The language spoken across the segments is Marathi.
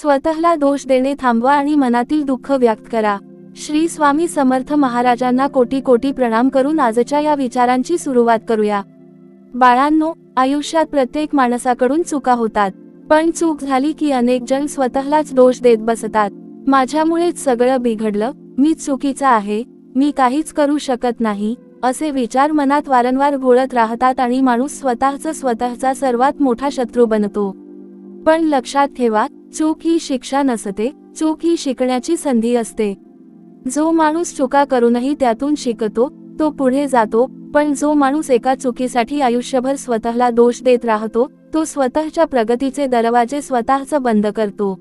स्वतःला दोष देणे थांबवा आणि मनातील दुःख व्यक्त करा. श्री स्वामी समर्थ महाराजांना कोटी कोटी प्रणाम करून आजच्या या विचारांची सुरुवात करूया. बाळांनो, आयुष्यात प्रत्येक माणसाकडून चुका होतात, पण चूक झाली की अनेक जण स्वतःलाच दोष देत बसतात. माझ्यामुळेच सगळं बिघडलं, मीच चुकीचा आहे, मी काहीच करू शकत नाही, असे विचार मनात वारंवार घोळत राहतात आणि माणूस स्वतःचा सर्वात मोठा शत्रू बनतो. पण लक्षात ठेवा, चूक ही शिक्षा नसते, चूक ही शिकण्याची संधी असते. जो माणूस चुका करूनही त्यातून शिकतो तो पुढे जातो, पण जो माणूस एका चुकीसाठी आयुष्यभर स्वतःला दोष देत राहतो तो स्वतःच्या प्रगतीचे दरवाजे स्वतःच बंद करतो.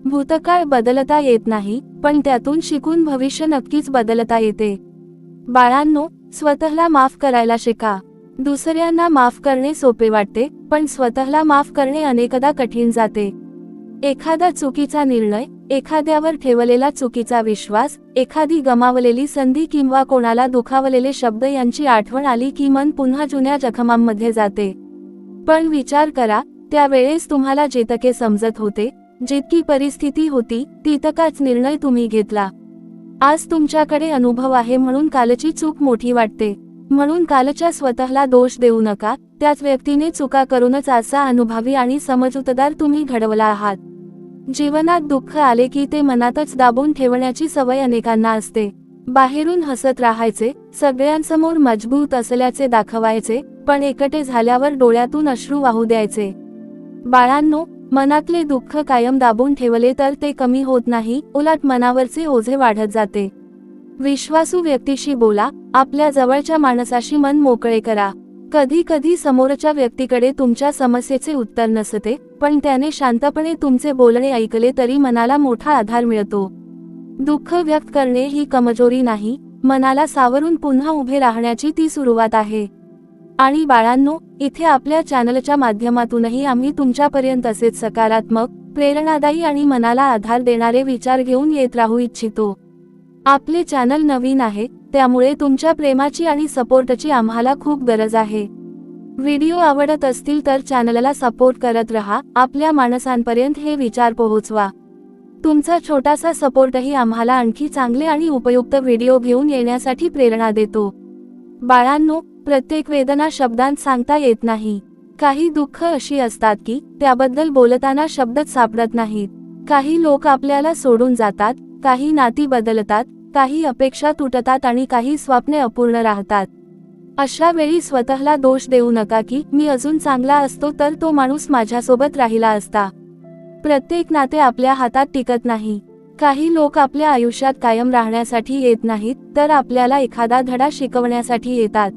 भूतकाळ बदलता येत नाही, पण त्यातून शिकून भविष्य नक्कीच बदलता येते. बाळांनो, स्वतःला माफ करायला शिका. दुसऱ्यांना माफ करणे सोपे वाटते, पण स्वतःला माफ करणे अनेकदा कठीण जाते. एखादा चुकीचा निर्णय, एखाद्यावर ठेवलेला चुकीचा विश्वास, एखादी गमावलेली संधी किंवा कोणाला दुखावलेले शब्द यांची आठवण आली की मन पुन्हा जुन्या जखमांमध्ये जाते. पण विचार करा, त्यावेळेस तुम्हाला जितके समजत होते, जितकी परिस्थिती होती, तितकाच निर्णय तुम्ही घेतला. आज तुमच्याकडे अनुभव आहे म्हणून कालची चूक मोठी वाटते. म्हणून कालच्या स्वतःला दोष देऊ नका. त्याच व्यक्तीने चुका करूनच आजचा अनुभवी आणि समजूतदार तुम्ही घडवला आहात. जीवनात दुःख आले की ते मनातच दाबून ठेवण्याची सवय अनेकांना असते. बाहेरून हसत राहायचे, सगळ्यांसमोर मजबूत असल्याचे दाखवायचे, पण एकटे झाल्यावर डोळ्यातून अश्रू वाहू द्यायचे. बाळांनो, मनातले दुःख कायम दाबून ठेवले तर ते कमी होत नाही, उलट मनावरचे ओझे वाढत जाते. विश्वासू व्यक्तीशी बोला, आपल्या जवळच्या माणसाशी मन मोकळे करा. कधी कधी समोरच्या व्यक्तीकडे तुमच्या समस्येचे उत्तर नसते, पण त्याने शांतपणे तुमचे बोलणे ऐकले तरी मनाला मोठा आधार मिळतो. दुःख व्यक्त करणे ही कमजोरी नाही, मनाला सावरून पुन्हा उभे राहण्याची ती सुरुवात आहे. आणि बाळांनो, इथे आपल्या चॅनलच्या माध्यमातूनही आम्ही तुमच्यापर्यंत असेच सकारात्मक, प्रेरणादायी आणि मनाला आधार देणारे विचार घेऊन येत राहू इच्छितो. आपले चॅनल नवीन आहे, त्यामुळे तुमच्या प्रेमाची आणि सपोर्टची आम्हाला खूप गरज आहे. व्हिडिओ आवडत असतील तर चॅनलला सपोर्ट करत रहा, आपल्या माणसांपर्यंत हे विचार पोहोचवा. तुमचा छोटासा सपोर्टही आम्हाला आणखी चांगले आणि उपयुक्त व्हिडिओ घेऊन येण्यासाठी प्रेरणा देतो. बाळांनो, प्रत्येक वेदना शब्दांत सांगता येत नाही. काही दुःख अशी असतात की त्याबद्दल बोलताना शब्दच सापडत नाहीत. काही लोक आपल्याला सोडून जातात, काही नाती बदलतात, काही अपेक्षा तुटतात आणि काही स्वप्ने अपूर्ण राहतात. अशा वेळी स्वतःला दोष देऊ नका की मी अजून चांगला असतो तर तो माणूस माझ्यासोबत राहिला असता. प्रत्येक नाते आपल्या हातात टिकत नाही. काही लोक आपल्या आयुष्यात कायम राहण्यासाठी येत नाहीत, तर आपल्याला एखादा धडा शिकवण्यासाठी येतात.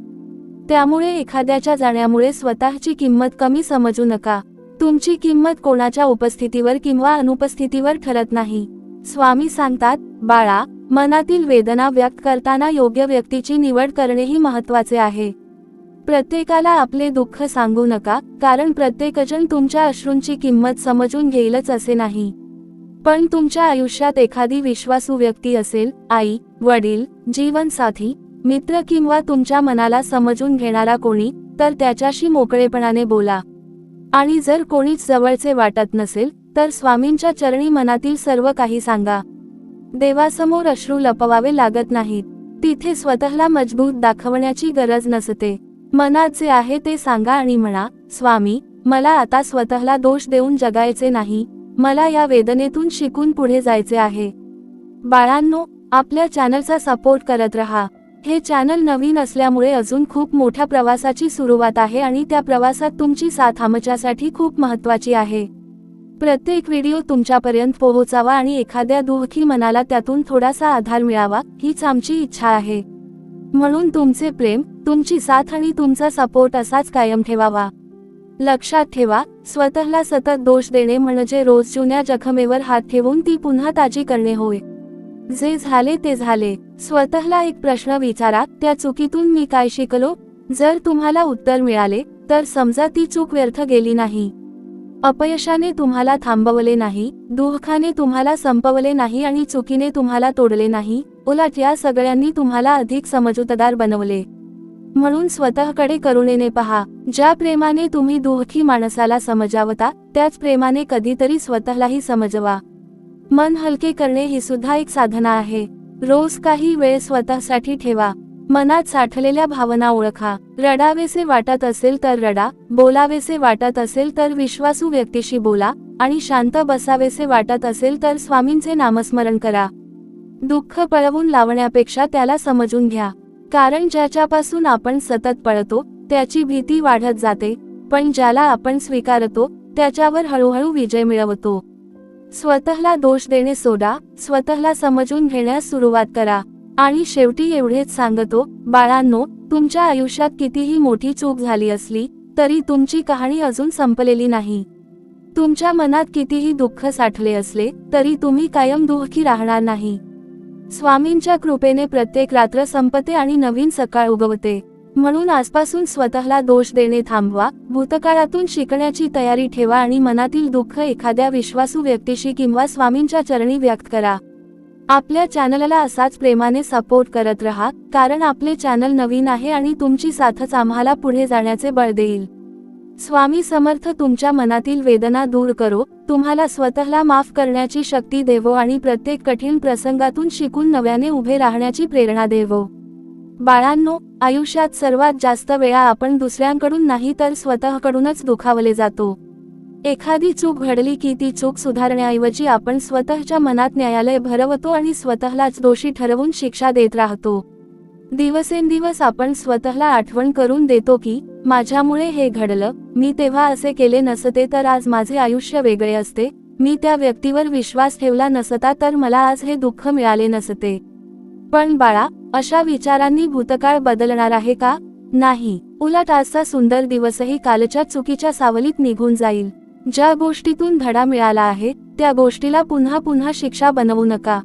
त्यामुळे एखाद्याच्या जाण्यामुळे स्वतःची किंमत कमी समजू नका. तुमची किंमत कोणाच्या उपस्थितीवर किंवा अनुपस्थितीवर ठरत नाही. स्वामी सांगतात, बाळा, मनातील वेदना व्यक्त करताना योग्य व्यक्तीची निवड करणेही महत्त्वाचे आहे. प्रत्येकाला आपले दुःख सांगू नका, कारण प्रत्येकजण तुमच्या अश्रूंची किंमत समजून घेईलच असे नाही. पण तुमच्या आयुष्यात एखादी विश्वासू व्यक्ती असेल, आई, वडील, जीवनसाथी, मित्र किंवा तुमच्या मनाला समजून घेणारा कोणी, तर त्याच्याशी मोकळेपणाने बोला. आणि जर कोणीच जवळचे वाटत नसेल तर स्वामींच्या चरणी मनातील सर्व काही सांगा. देवासमोर अश्रू लपवावे लागत नाहीत. तिथे स्वतःला मजबूत दाखवण्याची गरज नसते. मनात जे आहे ते सांगा आणि म्हणा, स्वामी, मला आता स्वतःला दोष देऊन जगायचे नाही, मला या वेदनेतून शिकून पुढे जायचे आहे. बाळांनो, आपल्या चॅनलचा सपोर्ट करत रहा. हे चॅनल नवीन असल्यामुळे अजून खूप मोठ्या प्रवासाची सुरुवात आहे आणि त्या प्रवासात तुमची साथ आमच्यासाठी खूप महत्त्वाची आहे. प्रत्येक व्हिडिओ तुमच्यापर्यंत पोहोचावा आणि एखाद्या दुःखी मनाला त्यातून थोडासा आधार मिळावा, हीच आमची इच्छा आहे. म्हणून तुमचे प्रेम, तुमची साथ आणि तुमचा सपोर्ट असाच कायम ठेवावा. लक्षात ठेवा, स्वतःला सतत दोष देणे म्हणजे रोज जुन्या जखमेवर हात ठेवून ती पुन्हा ताजी करणे होय. जे झाले ते झाले. स्वतःला एक प्रश्न विचारा, त्या चुकीतून मी काय शिकलो? जर तुम्हाला उत्तर मिळाले तर समजा ती चूक व्यर्थ गेली नाही. अपयशाने तुम्हाला थांबवले नाही, दुःखाने तुम्हाला संपवले नाही आणि चुकीने तुम्हाला तोडले नाही, उलट या सगळ्यांनी तुम्हाला अधिक समजूतदार बनवले. म्हणून स्वतःकडे करुणेने पहा. ज्या प्रेमाने तुम्ही दुःखी माणसाला समजावता, त्याच प्रेमाने कधीतरी स्वतःलाही समजवा. मन हलके करणे ही सुद्धा एक साधना आहे. रोज काही वेळ स्वतःसाठी ठेवा. मनात साठलेल्या भावना ओळखा. रडावेसे वाटत असेल तर रडा, बोलावेसे वाटत असेल तर विश्वासू व्यक्तीशी बोला, आणि शांत बसावेसे वाटत असेल तर स्वामींचे नामस्मरण करा. दुःख पळवून लावण्यापेक्षा त्याला समजून घ्या. कारण ज्याच्यापासून आपण सतत पळतो त्याची भीती वाढत जाते, पण ज्याला आपण स्वीकारतो त्याच्यावर हळूहळू विजय मिळवतो. स्वतःला दोष देणे सोडा, स्वतःला समजून घेण्यास सुरुवात करा. आणि शेवटी एवढेच सांगतो, बाळांनो, तुमच्या आयुष्यात कितीही मोठी चूक झाली असली तरी तुमची कहाणी अजून संपलेली नाही. तुमच्या मनात कितीही दुःख साठले असले तरी तुम्ही कायम दुःखी राहणार नाही. स्वामींच्या कृपेने प्रत्येक रात्र संपते आणि नवीन सकाळ उगवते. म्हणून आजपासून स्वतःला दोष देणे थांबवा, भूतकाळातून शिकण्याची तयारी ठेवा आणि मनातील दुःख एखाद्या विश्वासू व्यक्तीशी किंवा स्वामींच्या चरणी व्यक्त करा. आपल्या चॅनलला असाच प्रेमाने सपोर्ट करत रहा, कारण आपले चॅनल नवीन आहे आणि तुमची साथच आम्हाला पुढे जाण्याचे बळ देईल. स्वामी समर्थ तुमच्या मनातील वेदना दूर करो, तुम्हाला स्वतःला माफ करण्याची शक्ती देवो आणि प्रत्येक कठीण प्रसंगातून शिकून नव्याने उभे राहण्याची प्रेरणा देवो. बाळांनो, आयुष्यात सर्वात जास्त वेळा आपण दुसऱ्यांकडून नाही तर स्वतःकडूनच दुखावले जातो. एखादी चूक घडली की ती चूक सुधारण्याऐवजी आपण स्वतःच्या मनात न्यायालय भरवतो आणि स्वतःलाच दोषी ठरवून शिक्षा देत राहतो. दिवसेंदिवस आपण स्वतःला आठवण करून देतो की माझ्यामुळे हे घडलं, मी तेव्हा असे केले नसते तर आज माझे आयुष्य वेगळे असते, मी त्या व्यक्तीवर विश्वास ठेवला नसता तर मला आज हे दुःख मिळाले नसते. पण बाळा, अशा विचारांनी भूतकाळ बदलणार आहे का? नाही. उलट आजचा सुंदर दिवसही कालच्या चुकीच्या सावलीत निघून जाईल. ज्या गोष्टीतून धडा मिळाला आहे त्या गोष्टीला पुन्हा पुन्हा शिक्षा बनवू नका.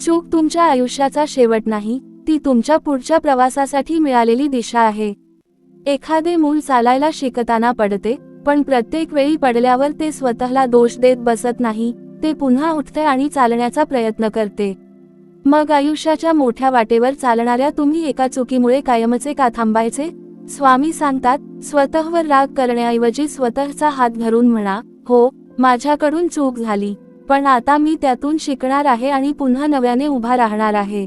चूक तुमच्या आयुष्याचा शेवट नाही, ती तुमच्या पुढच्या प्रवासासाठी मिळालेली दिशा आहे. एखादे मूल चालायला शिकताना पडते, पण प्रत्येक वेळी पडल्यावर ते स्वतःला दोष देत बसत नाही, ते पुन्हा उठते आणि चालण्याचा प्रयत्न करते. मग आयुष्याच्या मोठ्या वाटेवर चालणाऱ्या तुम्ही एका चुकीमुळे कायमचे का थांबायचे? स्वामी सांगतात, स्वतःवर राग करण्याऐवजी स्वतःचा हात धरून म्हणा, हो, माझ्याकडून चूक झाली, पण आता मी त्यातून शिकणार आहे आणि पुन्हा नव्याने उभा राहणार आहे.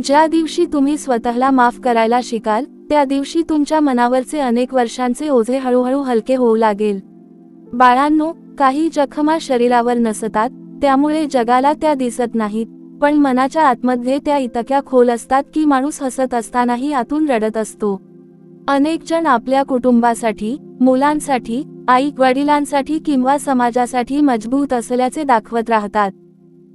ज्या दिवशी तुम्ही स्वतःला माफ करायला शिकाल, त्या दिवशी तुमच्या मनावरचे अनेक वर्षांचे ओझे हळूहळू हलके होऊ लागेल. बाळांनो, काही जखमा शरीरावर नसतात, त्यामुळे जगाला त्या दिसत नाहीत, पण मनाच्या आतमध्ये त्या इतक्या खोल असतात की माणूस हसत असतानाही आतून रडत असतो. अनेक जण आपल्या कुटुंबासाठी, मुलांसाठी, आई वडिलांसाठी किंवा समाजासाठी मजबूत असल्याचे दाखवत राहतात.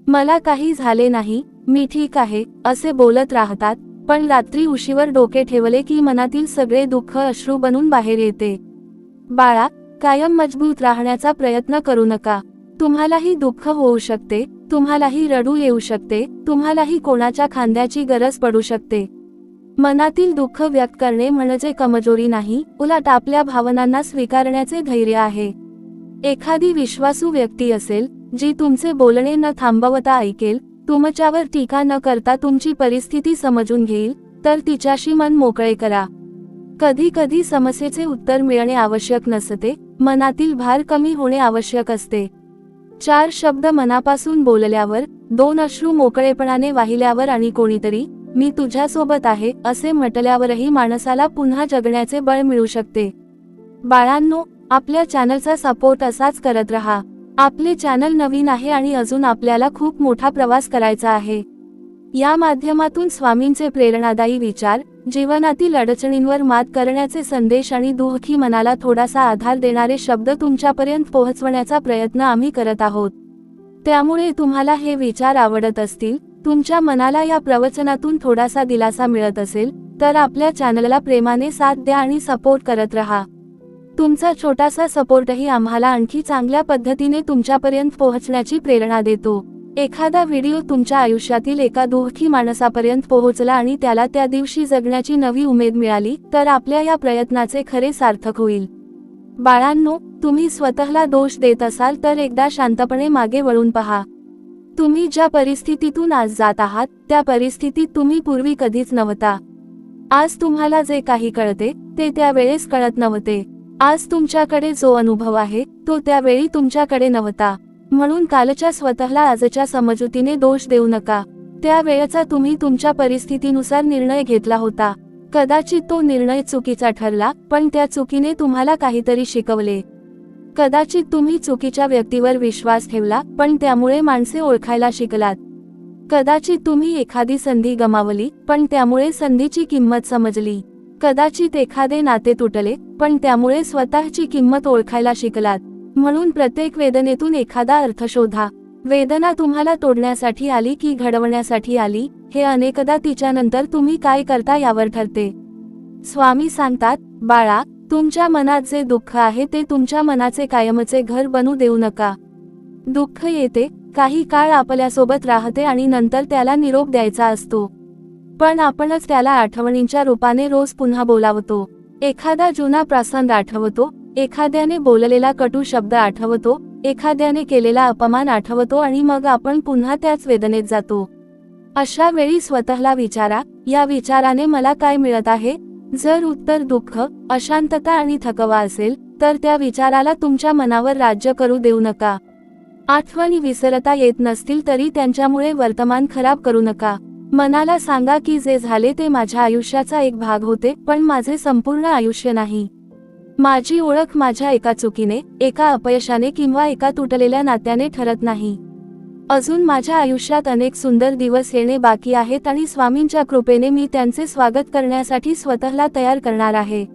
मला काही झाले नाही, मी ठीक आहे, असे बोलत राहतात, पण रात्री उशीवर डोके ठेवले की मनातील सगळे दुःख अश्रू बनून बाहेर येते. बाळा, कायम मजबूत राहण्याचा प्रयत्न करू नका. तुम्हालाही दुःख होऊ शकते, तुम्हालाही रडू येऊ शकते, तुम्हालाही कोणाच्या खांद्याची गरज पडू शकते. मनातील दुःख व्यक्त करणे म्हणजे कमजोरी नाही, उलट आपल्या भावनांना स्वीकारण्याचे धैर्य आहे. एखादी विश्वासू व्यक्ती असेल, जी तुमचे बोलणे न थांबवता ऐकेल, तुमच्यावर टीका न करता तुमची परिस्थिती समजून घेईल, तर तिच्याशी मन मोकळे करा. कधी कधी समस्येचे उत्तर मिळणे आवश्यक नसते, मनातील भार कमी होणे आवश्यक असते. 4 शब्द मनापासून बोलल्यावर, 2 अश्रू मोकळेपणाने वाहिल्यावर आणि कोणीतरी मी तुझ्यासोबत आहे असे म्हटल्यावरही माणसाला पुन्हा जगण्याचे बळ मिळू शकते. बाळांनो, आपल्या चॅनलचा सपोर्ट असाच करत रहा. आपले चॅनल नवीन आहे आणि अजून आपल्याला खूप मोठा प्रवास करायचा आहे. या माध्यमातून स्वामींचे प्रेरणादायी विचार, जीवनातील अडचणींवर मात करण्याचे संदेश आणि दुःखी मनाला थोडासा आधार देणारे शब्द तुमच्यापर्यंत पोहोचवण्याचा प्रयत्न आम्ही करत आहोत. त्यामुळे तुम्हाला हे विचार आवडत असतील, तुमच्या मनाला या प्रवचनातून थोडासा दिलासा मिळत असेल, तर आपल्या चॅनलला प्रेमाने साथ द्या आणि सपोर्ट करत रहा. तुमचा छोटासा सपोर्टही आम्हाला आणखी चांगल्या पद्धतीने तुमच्यापर्यंत पोहोचण्याची प्रेरणा देतो. एखादा व्हिडिओ तुमच्या आयुष्यातील एका दुःखी माणसापर्यंत पोहोचला आणि त्याला त्या दिवशी जगण्याची नवी उमेद मिळाली, तर आपल्या या प्रयत्नाचे खरे सार्थक होईल. बाळांनो, तुम्ही स्वतःला दोष देत असाल तर एकदा शांतपणे मागे वळून पहा. तुम्ही ज्या परिस्थितीतून आज जात आहात, त्या परिस्थितीत तुम्ही पूर्वी कधीच नव्हता. आज तुम्हाला जे काही कळते ते त्यावेळेस कळत नव्हते. आज तुमच्याकडे जो अनुभव आहे तो त्यावेळी तुमच्याकडे नव्हता. म्हणून कालच्या स्वतःला आजच्या समजुतीने दोष देऊ नका. त्या वेळेचा तुम्ही तुमच्या परिस्थितीनुसार निर्णय घेतला होता. कदाचित तो निर्णय चुकीचा ठरला, पण त्या चुकीने तुम्हाला काहीतरी शिकवले. कदाचित तुम्ही चुकीच्या व्यक्तीवर विश्वास ठेवला, पण त्यामुळे माणसे ओळखायला शिकलात. कदाचित तुम्ही एखादी संधी गमावली, पण त्यामुळे संधीची किंमत समजली. कदाचित एखादे नाते तुटले, पण त्यामुळे स्वतःची किंमत ओळखायला शिकलात. म्हणून प्रत्येक वेदनेतून एखादा अर्थ शोधा. वेदना तुम्हाला तोडण्यासाठी आली की घडवण्यासाठी आली, हे अनेकदा तिच्यानंतर तुम्ही काय करता यावर ठरते. स्वामी सांगतात, बाळा, तुमच्या मनात जे दुःख आहे ते तुमच्या मनाचे कायमचे घर बनू देऊ नका. दुःख येते, काही काळ आपल्यासोबत राहते आणि नंतर त्याला निरोप द्यायचा असतो. पण आपणच त्याला आठवणींच्या रूपाने रोज पुन्हा बोलावतो. एखादा जुना प्रसंग आठवतो, एखाद्याने बोललेला कटू शब्द आठवतो, एखाद्याने केलेला अपमान आठवतो आणि मग आपण पुन्हा त्याच वेदनेत जातो. अशा वेळी स्वतःला विचारा, या विचाराने मला काय मिळत आहे? जर उत्तर दुःख, अशांतता आणि थकवा असेल, तर त्या विचाराला तुमच्या मनावर राज्य करू देऊ नका. आठवणी विसरता येत नसतील तरी त्यांच्यामुळे वर्तमान खराब करू नका. मनाला सांगा की जे झाले ते माझ्या आयुष्याचा एक भाग होते, पण माझे संपूर्ण आयुष्य नाही. माझी ओळख माझ्या एका चुकीने, एका अपयशाने किंवा एका तुटलेल्या नात्याने ठरत नाही. अजून माझ्या आयुष्यात अनेक सुंदर दिवस येणे बाकी आहेत आणि स्वामींच्या कृपेने मी त्यांचे स्वागत करण्यासाठी स्वतःला तयार करणार आहे.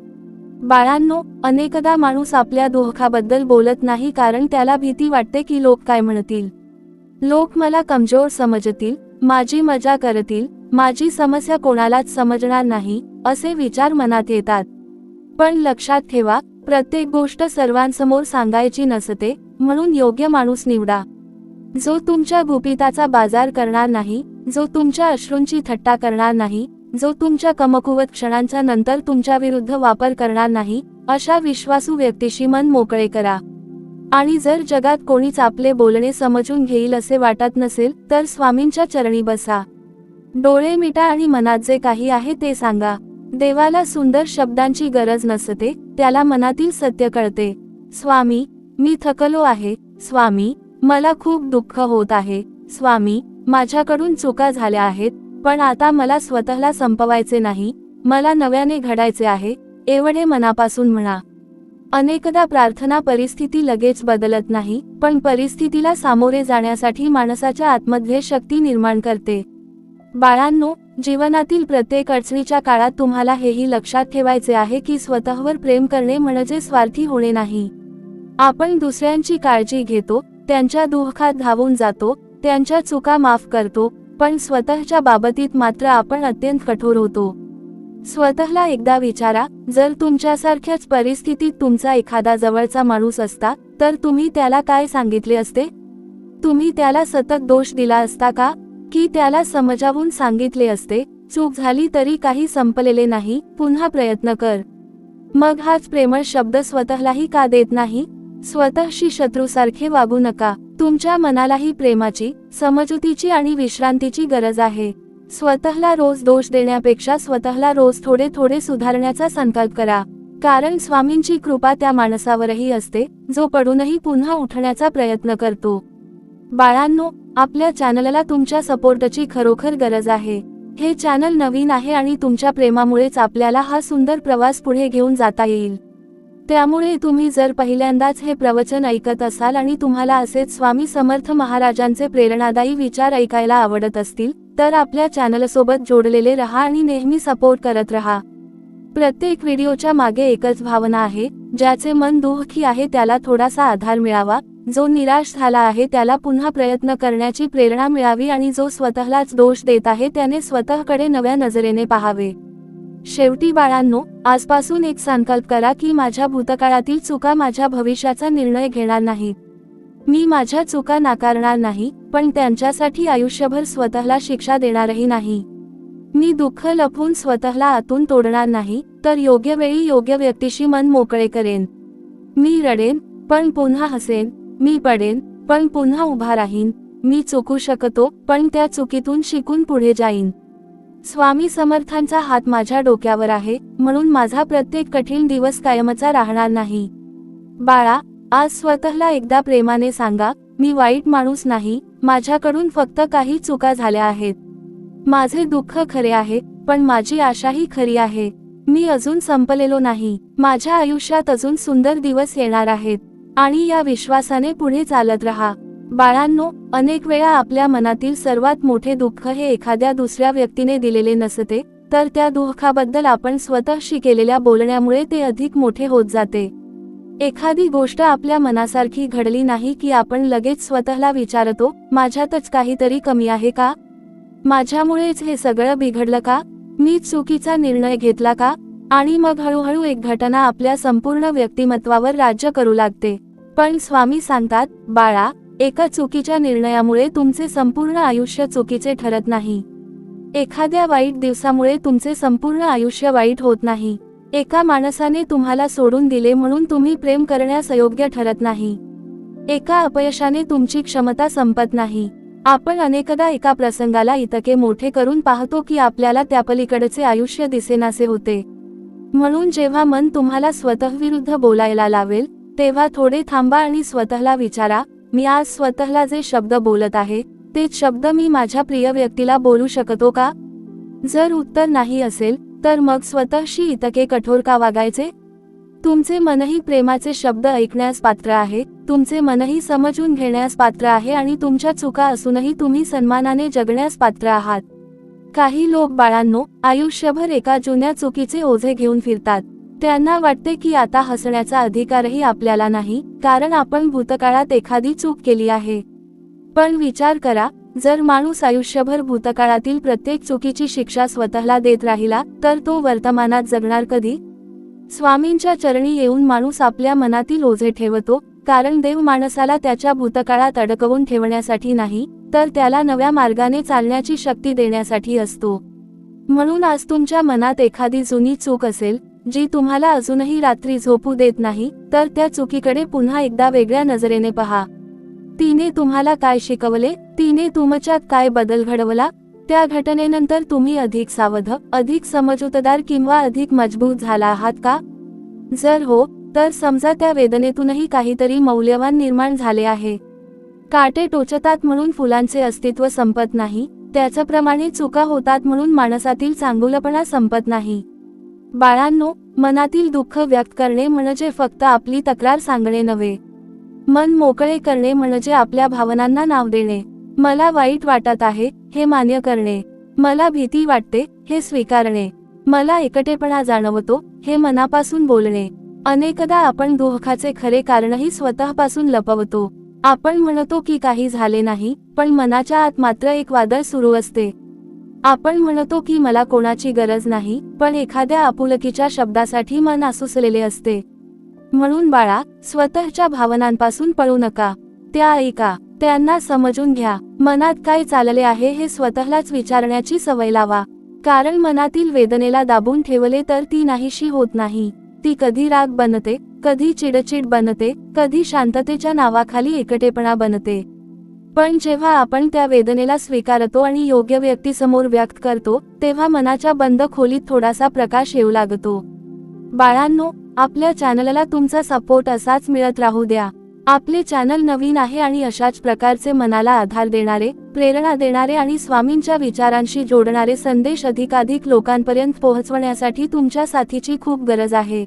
बाळांनो, अनेकदा माणूस आपल्या दुःखाबद्दल बोलत नाही कारण त्याला भीती वाटते की लोक काय म्हणतील. लोक मला कमजोर समजतील, माझी मजा करतील, माझी समस्या कोणालाच समजणार नाही, असे विचार मनात येतात. पण लक्षात ठेवा, प्रत्येक गोष्ट सर्वांसमोर सांगायची नसते, म्हणून योग्य माणूस निवडा. जो तुमच्या गुपिताचा बाजार करणार नाही, जो तुमच्या अश्रूंची थट्टा करणार नाही, जो तुमच्या कमकुवत क्षणांच्या नंतर तुमच्या विरुद्ध वापर करणार नाही, अशा विश्वासू व्यक्तीशी मन मोकळे करा. आणि जर जगात कोणीच आपले बोलणे समजून घेईल असे वाटत नसेल, तर स्वामींच्या चरणी बसा. डोळे मिटा आणि मनात जे काही आहे ते सांगा. देवाला सुंदर शब्दांची गरज नसते, त्याला मनातील सत्य कळते. स्वामी, मी थकलो आहे. स्वामी, मला खूप दुःख होत आहे. स्वामी, माझ्याकडून चुका झाल्या आहेत, पण आता मला स्वतःला संपवायचे नाही, मला नव्याने घडायचे आहे, एवढे मनापासून म्हणा. अनेकदा प्रार्थना परिस्थिती लगेच बदलत नाही, पण परिस्थितीला सामोरे जाण्यासाठी माणसाच्या आतमध्ये शक्ती निर्माण करते. बाळांनो, जीवनातील प्रत्येक अडचणीच्या काळात तुम्हाला हेही लक्षात ठेवायचे आहे की स्वतःवर प्रेम करणे म्हणजे स्वार्थी होणे नाही. आपण दुसऱ्यांची काळजी घेतो, त्यांच्या दुःखात धावून जातो, त्यांच्या चुका माफ करतो, पण स्वतःच्या बाबतीत मात्र आपण अत्यंत कठोर होतो. स्वतःला एकदा विचारा, जर तुमच्यासारख्याच परिस्थितीत तुमचा एखादा जवळचा माणूस असता, तर तुम्ही त्याला काय सांगितले असते? तुम्ही त्याला सतत दोष दिला असता का? की त्याला समजावून सांगितले असते, चूक झाली तरी काही संपलेले नाही, पुन्हा प्रयत्न कर. मग हाच प्रेमळ शब्द स्वतःलाही का देत नाही? स्वतःशी शत्रूसारखे वागू नका. तुमच्या मनालाही प्रेमाची, समजुतीची आणि विश्रांतीची गरज आहे. स्वतःला रोज दोष देण्यापेक्षा स्वतःला रोज थोडे थोडे सुधारण्याचा संकल्प करा. कारण स्वामींची कृपा त्या माणसावरही असते, जो पडूनही पुन्हा उठण्याचा प्रयत्न करतो. बाळांनो, आपल्या चॅनलला तुमच्या सपोर्टची खरोखर गरज आहे. हे चॅनल नवीन आहे आणि तुमच्या प्रेमामुळेच आपल्याला हा सुंदर प्रवास पुढे घेऊन जाता येईल. त्यामुळे तुम्ही जर पहिल्यांदाच हे प्रवचन ऐकत असाल आणि तुम्हाला असेच स्वामी समर्थ महाराजांचे प्रेरणादायी विचार ऐकायला आवडत असतील, तर आपल्या चॅनलसोबत जोडलेले रहा आणि नेहमी सपोर्ट करत रहा. प्रत्येक व्हिडिओच्या मागे एकच भावना आहे, ज्याचे मन दुःखी आहे त्याला थोडासा आधार मिळावा, जो निराश झाला आहे त्याला पुन्हा प्रयत्न करण्याची प्रेरणा मिळावी आणि जो स्वतःलाच दोष देत आहे त्याने स्वतःकडे नव्या नजरेने पाहावे. शेवटी बाळांनो, आजपासून एक संकल्प करा की माझ्या भूतकाळातील चुका माझ्या भविष्याचा निर्णय घेणार नाहीत. मी माझ्या चुका नाकारणार नाही, पण त्यांच्यासाठी आयुष्यभर स्वतःला शिक्षा देणारही नाही. मी दुःख लपवून स्वतःला आतून तोडणार नाही, तर योग्य वेळी योग्य व्यक्तीशी मन मोकळे करेन. मी रडेन, पण पुन्हा हसेन. मी पडेन, पण पुन्हा उभा राहीन. मी चुकू शकतो, पण त्या चुकीतून शिकून पुढे जाईन. स्वामी समर्थांचा हात माझ्या डोक्यावर आहे, म्हणून माझा प्रत्येक कठीण दिवस कायमचा राहणार नाही. बाळा, आज स्वतःला एकदा प्रेमाने सांगा, मी वाईट माणूस नाही, माझ्याकडून फक्त काही चुका झाल्या आहेत. माझे दुःख खरे आहे, पण माझी आशाही खरी आहे. मी अजून संपलेलो नाही. माझ्या आयुष्यात अजून सुंदर दिवस येणार आहेत आणि या विश्वासाने पुढे चालत राहा. बाळांनो, अनेक वेळा आपल्या मनातील सर्वात मोठे दुःख हे एखाद्या दुसऱ्या व्यक्तीने दिलेले नसते, तर त्या दुःखाबद्दल आपण स्वतःशी केलेल्या बोलण्यामुळे ते अधिक मोठे होत जाते. एखादी गोष्ट आपल्या मनासारखी घडली नाही की आपण लगेच स्वतःला विचारतो, माझ्यातच काहीतरी कमी आहे का? माझ्यामुळेच हे सगळं बिघडलं का? मी चुकीचा निर्णय घेतला का? आणि मग हळूहळू एक घटना आपल्या संपूर्ण व्यक्तिमत्वावर राज्य करू लागते. पण स्वामी सांगतात, बाळा, एका चुकीच्या निर्णयामुळे तुमचे संपूर्ण आयुष्य चुकीचे ठरत नाही. एखाद्या वाईट दिवसामुळे तुमचे संपूर्ण आयुष्य वाईट होत नाही. एका माणसाने तुम्हाला सोडून दिले म्हणून तुम्ही प्रेम करण्यास अयोग्य ठरत नाही. एका अपयशाने तुमची क्षमता संपत नाही. आपण अनेकदा एका प्रसंगाला इतके मोठे करून पाहतो की आपल्याला त्यापलीकडचे आयुष्य दिसेनासे होते. म्हणून जेव्हा मन तुम्हाला स्वतःविरुद्ध बोलायला लावेल, तेव्हा थोडे थांबा आणि स्वतःला विचारा, मी आज स्वतःला जे शब्द बोलत आहे, तेच शब्द मी माझ्या प्रिय व्यक्तीला बोलू शकतो का? जर उत्तर नाही असेल, तर मग स्वतःशी इतके कठोर का वागायचे? तुमचे मनही प्रेमाचे शब्द ऐकण्यास पात्र आहे, तुमचे मनही समजून घेण्यास पात्र आहे आणि तुमच्या चुका असूनही तुम्ही सन्मानाने जगण्यास पात्र आहात. काही लोक बाळांनो, आयुष्यभर एका जुन्या चुकीचे ओझे घेऊन फिरतात. त्यांना वाटते की आता हसण्याचा अधिकारही आपल्याला नाही, कारण आपण भूतकाळात एखादी चूक केली आहे. पण विचार करा, जर माणूस आयुष्यभर भूतकाळातील प्रत्येक चुकीची शिक्षा स्वतःला देत राहिला, तर तो वर्तमानात जगणार कधी? स्वामींच्या चरणी येऊन माणूस आपल्या मनातील ओझे ठेवतो, कारण देव माणसाला त्याच्या भूतकाळात अडकवून ठेवण्यासाठी नाही, तर त्याला नव्या मार्गाने चालण्याची शक्ती देण्यासाठी असतो. म्हणून आज तुमच्या मनात एखादी जुनी चूक असेल, जी तुम्हाला अजूनही रात्री झोपू देत नाही, तर त्या चुकीकडे पुन्हा एकदा वेगळ्या नजरेने पहा. तिने तुम्हाला काय शिकवले? तिने तुमच्यात काय बदल घडवला? त्या घटनेनंतर तुम्ही अधिक सावध, अधिक समजूतदार किंवा अधिक मजबूत झाला आहात का? जर हो, तर समजा त्या वेदनेतूनही काहीतरी मौल्यवान निर्माण झाले आहे. काटे टोचतात म्हणून फुलांचे अस्तित्व संपत नाही, त्याचप्रमाणे चुका होतात म्हणून माणसातील चांगुलपणा संपत नाही. बाळांनो, मनातील दुःख व्यक्त करणे म्हणजे फक्त आपली तक्रार सांगणे नव्हे. मन मोकळे करणे म्हणजे आपल्या भावनांना नाव देणे. मला वाईट वाटत आहे, हे मान्य करणे. मला भीती वाटते, हे स्वीकारणे. मला एकटेपणा जाणवतो, हे मनापासून बोलणे. अनेकदा आपण दुःखाचे खरे कारणही स्वतःपासून लपवतो. आपण म्हणतो की काही झाले नाही, पण मनाच्या आत मात्र एक वादळ सुरू असते. आपण म्हणतो की मला कोणाची गरज नाही, पण एखाद्या आपुलकीच्या शब्दासाठी मन आसुसलेले असते. म्हणून बाळा, स्वतःच्या भावनांपासून पळू नका. त्या ऐका, त्यांना समजून घ्या. मनात काय चालले आहे हे स्वतःलाच विचारण्याची सवय लावा. कारण मनातील वेदनेला दाबून ठेवले तर ती नाहीशी होत नाही. ती कधी राग बनते, कधी चिडचिड बनते, कधी शांततेच्या नावाखाली एकटेपणा बनते. पण जेव्हा आपण त्या वेदनेला स्वीकारतो आणि योग्य व्यक्तीसमोर व्यक्त करतो, तेव्हा मनाच्या बंद खोलीत थोडासा प्रकाश येऊ लागतो. बाळांनो, आपल्या चॅनलला तुमचा सपोर्ट असाच मिळत राहू द्या. आपले चॅनल नवीन आहे आणि अशाच प्रकारचे मनाला आधार देणारे, प्रेरणा देणारे आणि स्वामींच्या विचारांशी जोडणारे संदेश अधिकाधिक लोकांपर्यंत पोहोचवण्यासाठी तुमच्या साथीची खूप गरज आहे.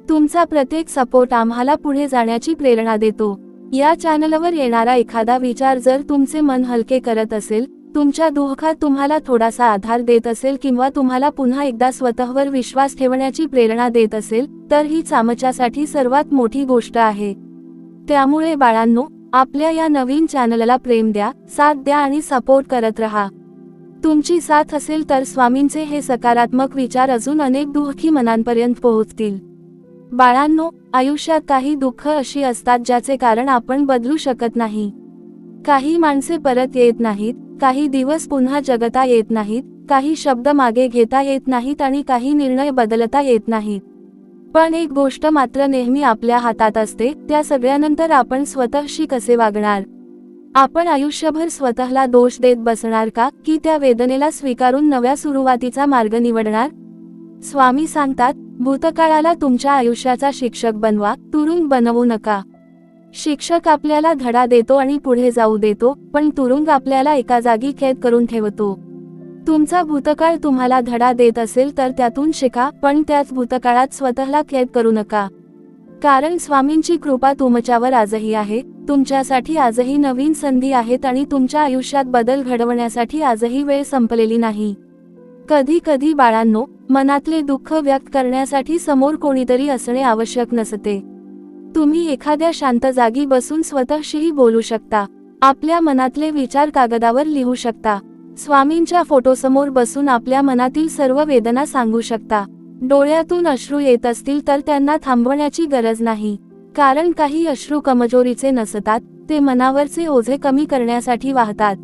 तुमचा प्रत्येक सपोर्ट आम्हाला पुढे जाण्याची प्रेरणा देतो. या चॅनलवर येणारा एखादा विचार जर तुमचे मन हलके करत असेल, तुमच्या दुःखात तुम्हाला थोडासा आधार देत असेल किंवा तुम्हाला पुन्हा एकदा स्वतःवर विश्वास ठेवण्याची प्रेरणा देत असेल, तर ही आमच्यासाठी सर्वात मोठी गोष्ट आहे. त्यामुळे बाळांनो, आपल्या या नवीन चॅनलला प्रेम द्या, साथ द्या आणि सपोर्ट करत रहा. तुमची साथ असेल तर स्वामींचे हे सकारात्मक विचार अजून अनेक दुःखी मनांपर्यंत पोहोचतील. बाळांनो, आयुष्यात काही दुःख अशी असतात ज्याचे कारण आपण बदलू शकत नाही. काही माणसे परत येत नाहीत, काही दिवस पुन्हा जगता येत नाहीत, काही शब्द मागे घेता येत नाहीत आणि काही निर्णय बदलता येत नाहीत. पण एक गोष्ट मात्र नेहमी आपल्या हातात असते, त्या सगळ्यानंतर आपण स्वतःशी कसे वागणार. आपण आयुष्यभर स्वतःला दोष देत बसणार का, की त्या वेदनेला स्वीकारून नव्या सुरुवातीचा मार्ग निवडणार? स्वामी सांगतात, भूतकाळाला तुमच्या आयुष्याचा शिक्षक बनवा, तुरुंग बनवू नका. शिक्षक आपल्याला धडा देतो आणि पुढे जाऊ देतो, पण तुरुंग आपल्याला एका जागी कैद करून ठेवतो. तुमचा भूतकाळ तुम्हाला धडा देत असेल तर त्यातून शिका, पण त्याच भूतकाळात स्वतःला कैद करू नका. कारण स्वामींची कृपा तुमच्यावर आजही आहे, तुमच्यासाठी आजही नवीन संधी आहेत आणि तुमच्या आयुष्यात बदल घडवण्यासाठी आजही वेळ संपलेली नाही. कधी कधी बाळांनो, मनातले दुःख व्यक्त करण्यासाठी समोर कोणीतरी असणे आवश्यक नसते. तुम्ही एखाद्या शांत जागी बसून स्वतःशीही बोलू शकता. आपल्या मनातले विचार कागदावर लिहू शकता. स्वामींच्या फोटोसमोर बसून आपल्या मनातील सर्व वेदना सांगू शकता. डोळ्यातून अश्रू येत असतील तर त्यांना थांबवण्याची गरज नाही. कारण काही अश्रू कमजोरीचे नसतात, ते मनावरचे ओझे कमी करण्यासाठी वाहतात.